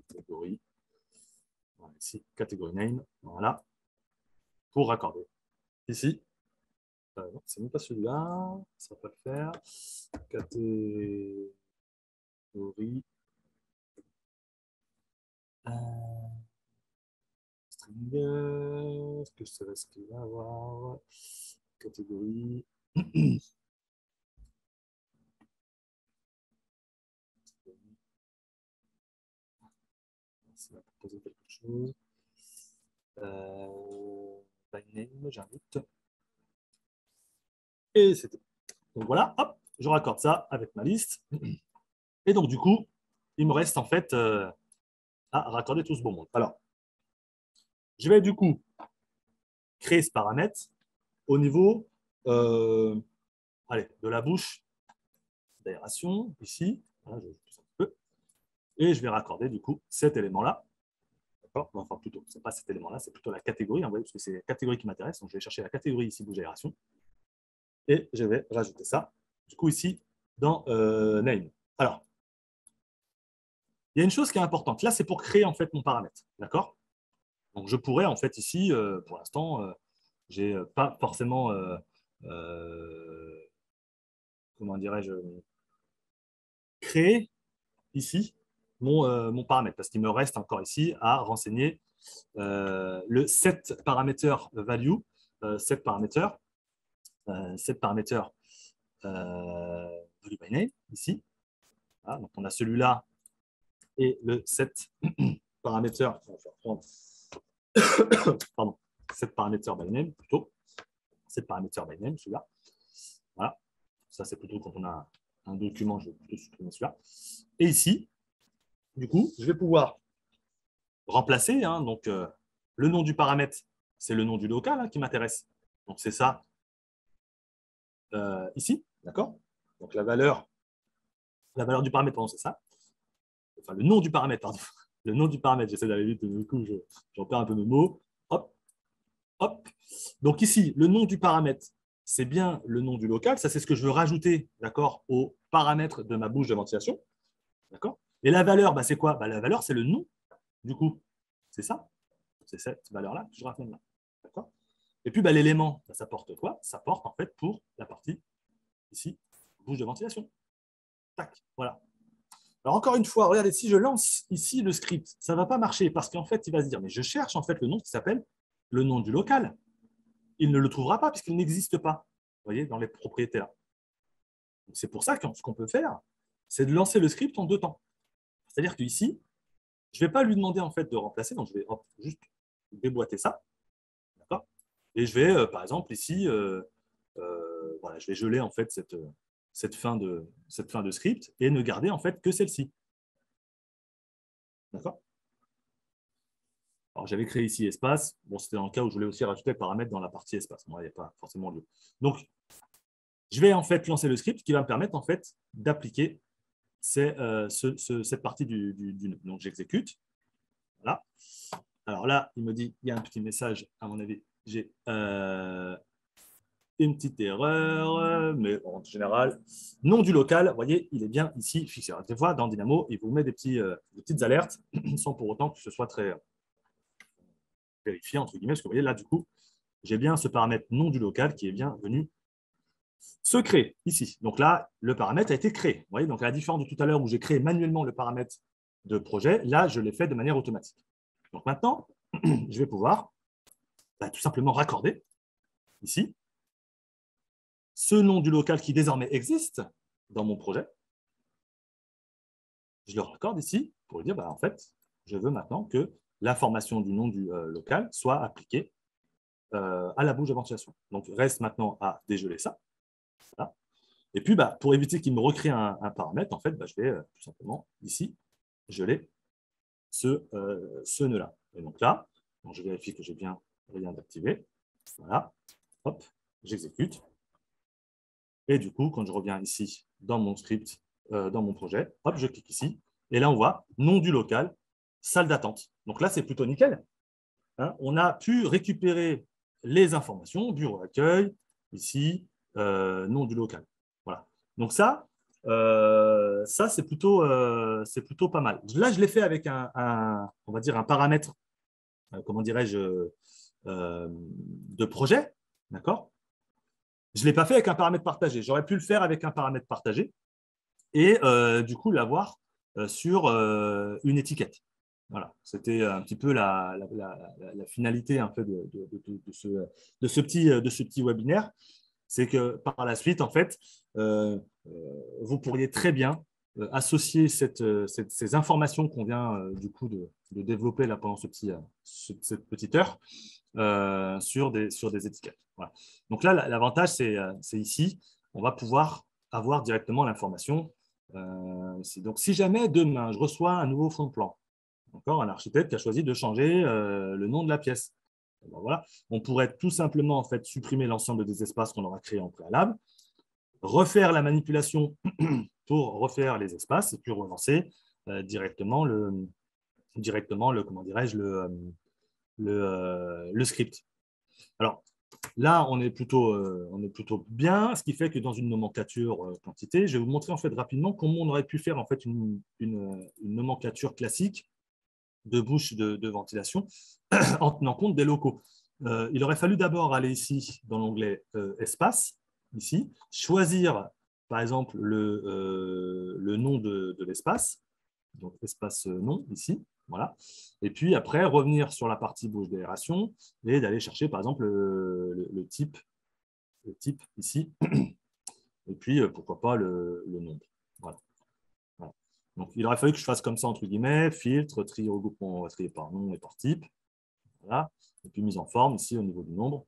catégorie. Voilà, ici, catégorie name. Voilà. Pour raccorder. Ici. Non, c'est même pas celui-là. Ça va pas le faire. Catégorie. String. Est-ce que ça va ce qu'il va avoir? Catégorie. Ça va proposer quelque chose. By name, j'invite. Et c'était. Donc voilà, hop, je raccorde ça avec ma liste. Et donc du coup, il me reste en fait à raccorder tout ce beau monde. Alors, je vais du coup créer ce paramètre au niveau allez, de la bouche d'aération, ici. Voilà, je pousse un peu. Et je vais raccorder du coup cet élément-là. Enfin, plutôt, ce n'est pas cet élément-là, c'est plutôt la catégorie, hein, vous voyez, parce que c'est la catégorie qui m'intéresse. Donc, je vais chercher la catégorie ici, bouche d'aération. Et je vais rajouter ça, du coup, ici, dans name. Alors, il y a une chose qui est importante. Là, c'est pour créer, en fait, mon paramètre. D'accord? Donc, je pourrais, en fait, ici, pour l'instant, je n'ai pas forcément, comment dirais-je, créer ici mon paramètre, parce qu'il me reste encore ici à renseigner le set parameter value, set parameter value by name, ici. Voilà, donc, on a celui-là et le set parameter, pardon, set parameter by name, plutôt. Set parameter by name, celui-là. Voilà. Ça, c'est plutôt quand on a un document, je vais plutôt supprimer celui-là. Et ici, du coup, je vais pouvoir remplacer. Hein, donc, le nom du paramètre, c'est le nom du local hein, qui m'intéresse. Donc, c'est ça ici. D'accord? Donc, la valeur du paramètre, pardon, c'est ça. Enfin, le nom du paramètre, pardon. Le nom du paramètre, j'essaie d'aller vite, du coup, j'en perds un peu mes mots. Hop, hop. Donc, ici, le nom du paramètre, c'est bien le nom du local. Ça, c'est ce que je veux rajouter, d'accord, au paramètre de ma bouche de ventilation. D'accord? Et la valeur, bah, c'est quoi? Bah, la valeur, c'est le nom, du coup. C'est ça. C'est cette valeur-là que je ramène là. D'accord? Et puis, bah, l'élément, bah, ça porte quoi? Ça porte, en fait, pour la partie, ici, bouche de ventilation. Tac, voilà. Alors, encore une fois, regardez, si je lance ici le script, ça ne va pas marcher parce qu'en fait, il va se dire, mais je cherche en fait le nom qui s'appelle le nom du local. Il ne le trouvera pas puisqu'il n'existe pas, vous voyez, dans les propriétés là. C'est pour ça que ce qu'on peut faire, c'est de lancer le script en deux temps. C'est-à-dire qu'ici, je ne vais pas lui demander en fait de remplacer, donc je vais juste déboîter ça, d'accord? Et je vais, par exemple, ici, voilà, je vais geler en fait cette fin de script et ne garder en fait que celle-ci. D'accord? Alors, j'avais créé ici espace. Bon, c'était dans le cas où je voulais aussi rajouter le paramètre dans la partie espace. Moi, il n'y a pas forcément lieu. Donc, je vais en fait lancer le script qui va me permettre en fait d'appliquer cette partie du nœud. Donc, j'exécute. Voilà. Alors là, il me dit, il y a un petit message, à mon avis, j'ai une petite erreur, mais en général, nom du local, vous voyez, il est bien ici fixé. Alors, des fois, dans Dynamo, il vous met des petites alertes sans pour autant que ce soit très vérifier, entre guillemets, parce que vous voyez là, du coup, j'ai bien ce paramètre nom du local qui est bien venu se créer ici. Donc là, le paramètre a été créé. Vous voyez, donc à la différence de tout à l'heure où j'ai créé manuellement le paramètre de projet, là, je l'ai fait de manière automatique. Donc maintenant, je vais pouvoir tout simplement raccorder ici ce nom du local qui désormais existe dans mon projet. Je le raccorde ici pour lui dire, en fait, je veux maintenant que l'information du nom du local soit appliquée à la bouche de ventilation. Donc, reste maintenant à dégeler ça. Voilà. Et puis, pour éviter qu'il me recrée un paramètre, en fait, je vais tout simplement ici geler ce nœud-là. Et donc là, je vérifie que j'ai bien rien d'activé. Voilà. Hop, j'exécute. Et du coup, quand je reviens ici dans mon script, dans mon projet, hop, je clique ici. Et là, on voit nom du local, salle d'attente. Donc là, c'est plutôt nickel. Hein, on a pu récupérer les informations, bureau d'accueil, ici, nom du local. Voilà. Donc ça c'est plutôt pas mal. Là, je l'ai fait avec on va dire un paramètre, comment dirais-je, de projet. D'accord. Je ne l'ai pas fait avec un paramètre partagé. J'aurais pu le faire avec un paramètre partagé et du coup l'avoir sur une étiquette. Voilà, c'était un petit peu la finalité un peu de ce petit webinaire. C'est que par la suite, en fait, vous pourriez très bien associer ces informations qu'on vient du coup de développer là pendant cette petite heure sur des étiquettes. Voilà. Donc là, l'avantage, c'est ici, on va pouvoir avoir directement l'information. Donc, si jamais demain, je reçois un nouveau fond de plan, un architecte qui a choisi de changer le nom de la pièce, voilà, on pourrait tout simplement en fait, supprimer l'ensemble des espaces qu'on aura créés en préalable, refaire la manipulation pour refaire les espaces et puis relancer directement comment dirais-je, le script. Alors, là, on est plutôt bien, ce qui fait que dans une nomenclature quantité, je vais vous montrer en fait rapidement comment on aurait pu faire en fait une nomenclature classique de bouche de ventilation en tenant compte des locaux. Il aurait fallu d'abord aller ici dans l'onglet espace, ici, choisir par exemple le nom de l'espace, donc espace nom ici, voilà. Et puis après, revenir sur la partie bouche d'aération et d'aller chercher par exemple le type ici, et puis pourquoi pas le nombre. Voilà. Voilà. Donc il aurait fallu que je fasse comme ça, entre guillemets, filtre, tri, regroupement, on va trier par nom et par type. Voilà. Et puis mise en forme ici au niveau du nombre.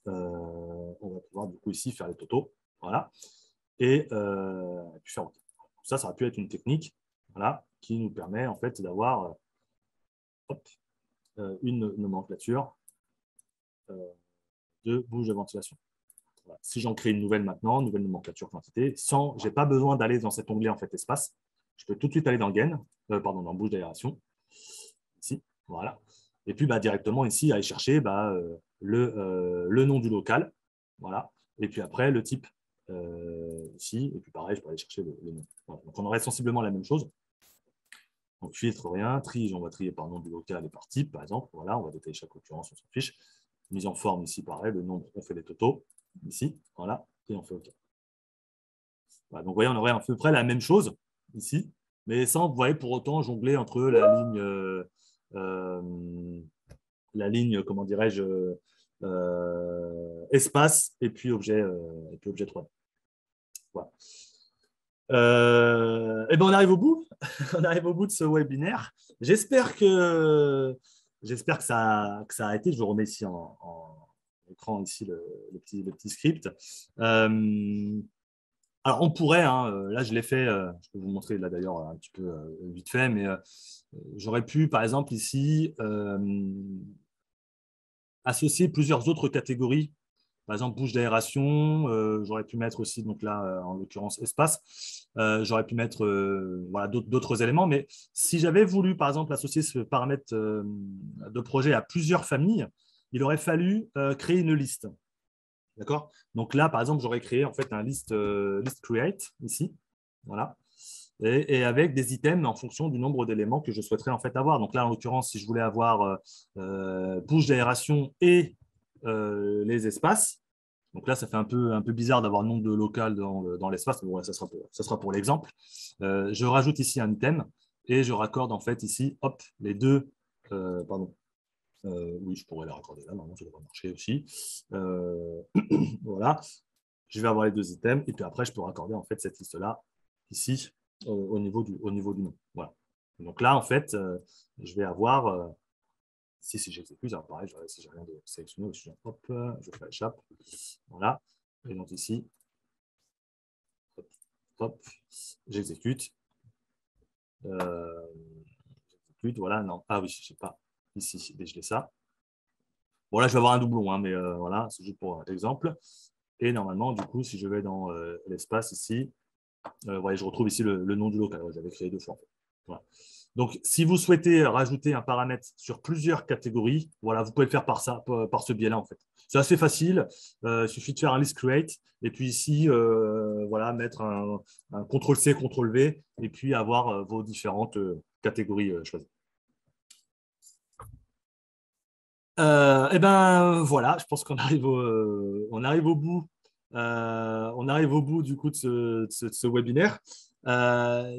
On va pouvoir du coup ici faire les totaux. Voilà. Et puis faire OK. Ça aurait pu être une technique, voilà, qui nous permet en fait d'avoir une nomenclature de bouche de ventilation. Voilà. Si j'en crée une nouvelle maintenant, nouvelle nomenclature quantité, je n'ai pas besoin d'aller dans cet onglet en fait espace. Je peux tout de suite aller dans gain, dans bouche d'aération, ici, voilà. Et puis directement ici, aller chercher le nom du local, voilà. Et puis après, le type ici, et puis pareil, je peux aller chercher le nom. Voilà. Donc on aurait sensiblement la même chose. Donc filtre, rien, tri, on va trier par nom du local et par type, par exemple. Voilà, on va détailler chaque occurrence, on s'en fiche. Mise en forme ici, pareil, le nombre, on fait les totaux, ici, voilà, et on fait OK. Voilà, donc vous voyez, on aurait à peu près la même chose ici, mais sans, vous voyez, pour autant jongler entre la ligne comment dirais-je, espace et puis objet 3D. Voilà. Et ben on arrive au bout. On arrive au bout de ce webinaire. J'espère que ça a été. Je vous remets ici en écran ici le petit script. Alors on pourrait, là je l'ai fait, je peux vous montrer là d'ailleurs un petit peu vite fait, mais j'aurais pu par exemple ici associer plusieurs autres catégories. Par exemple, bouche d'aération, j'aurais pu mettre aussi, donc là, en l'occurrence, espace. J'aurais pu mettre voilà, d'autres éléments. Mais si j'avais voulu, par exemple, associer ce paramètre de projet à plusieurs familles, il aurait fallu créer une liste. D'accord. Donc là, par exemple, j'aurais créé en fait un list create ici. Voilà. et avec des items en fonction du nombre d'éléments que je souhaiterais en fait avoir. Donc là, en l'occurrence, si je voulais avoir bouche d'aération et les espaces, donc là, ça fait un peu bizarre d'avoir le nombre de local dans l'espace, mais bon, ça sera pour l'exemple. Je rajoute ici un item et je raccorde en fait ici, hop, les deux, pardon, oui, je pourrais les raccorder là, normalement, ça devrait marcher aussi. Voilà, je vais avoir les deux items et puis après, je peux raccorder en fait cette liste-là ici au niveau du nom. Voilà. Donc là, en fait, je vais avoir, si j'exécute, alors pareil, si j'ai rien de sélectionné, hop, je fais échappe. Voilà. Et donc ici, hop, hop, j'exécute. Voilà, non. Ah oui, je ne sais pas. Ici, dégeler ça. Bon, là, je vais avoir un doublon, hein, mais voilà, c'est juste pour exemple. Et normalement, du coup, si je vais dans l'espace ici, ouais, je retrouve ici le nom du local. Ouais, j'avais créé deux fois. En fait. Voilà. Donc, si vous souhaitez rajouter un paramètre sur plusieurs catégories, voilà, vous pouvez le faire par ce biais-là, en fait. C'est assez facile. Il suffit de faire un list create et puis ici, voilà, mettre un CTRL-C, CTRL-V et puis avoir vos différentes catégories choisies. Eh ben voilà, je pense qu'on arrive on arrive au bout. On arrive au bout du coup de ce webinaire.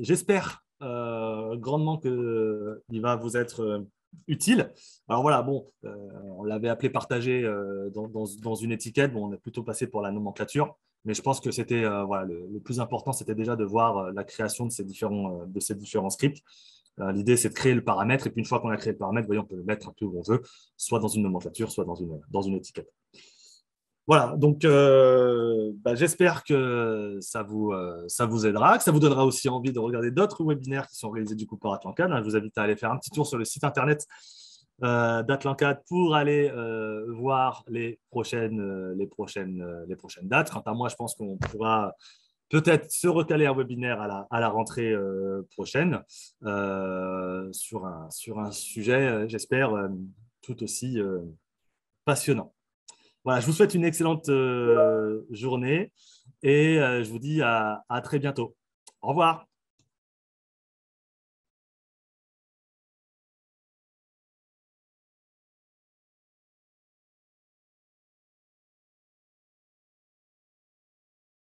J'espère grandement qu'il va vous être utile. Alors voilà, bon, on l'avait appelé partager dans une étiquette. Bon, on est plutôt passé pour la nomenclature, mais je pense que c'était voilà, le plus important, c'était déjà de voir la création de ces différents scripts. L'idée, c'est de créer le paramètre, et puis une fois qu'on a créé le paramètre, voyons, on peut le mettre un peu où on veut, soit dans une nomenclature, soit dans une étiquette. Voilà, donc bah, j'espère que ça vous aidera, que ça vous donnera aussi envie de regarder d'autres webinaires qui sont réalisés du coup par Atlancad. Je vous invite à aller faire un petit tour sur le site internet d'Atlancad pour aller voir les prochaines dates. Quant à moi, je pense qu'on pourra peut-être se recaler un webinaire à la rentrée prochaine sur un sujet, j'espère, tout aussi passionnant. Voilà, je vous souhaite une excellente journée et je vous dis à très bientôt. Au revoir.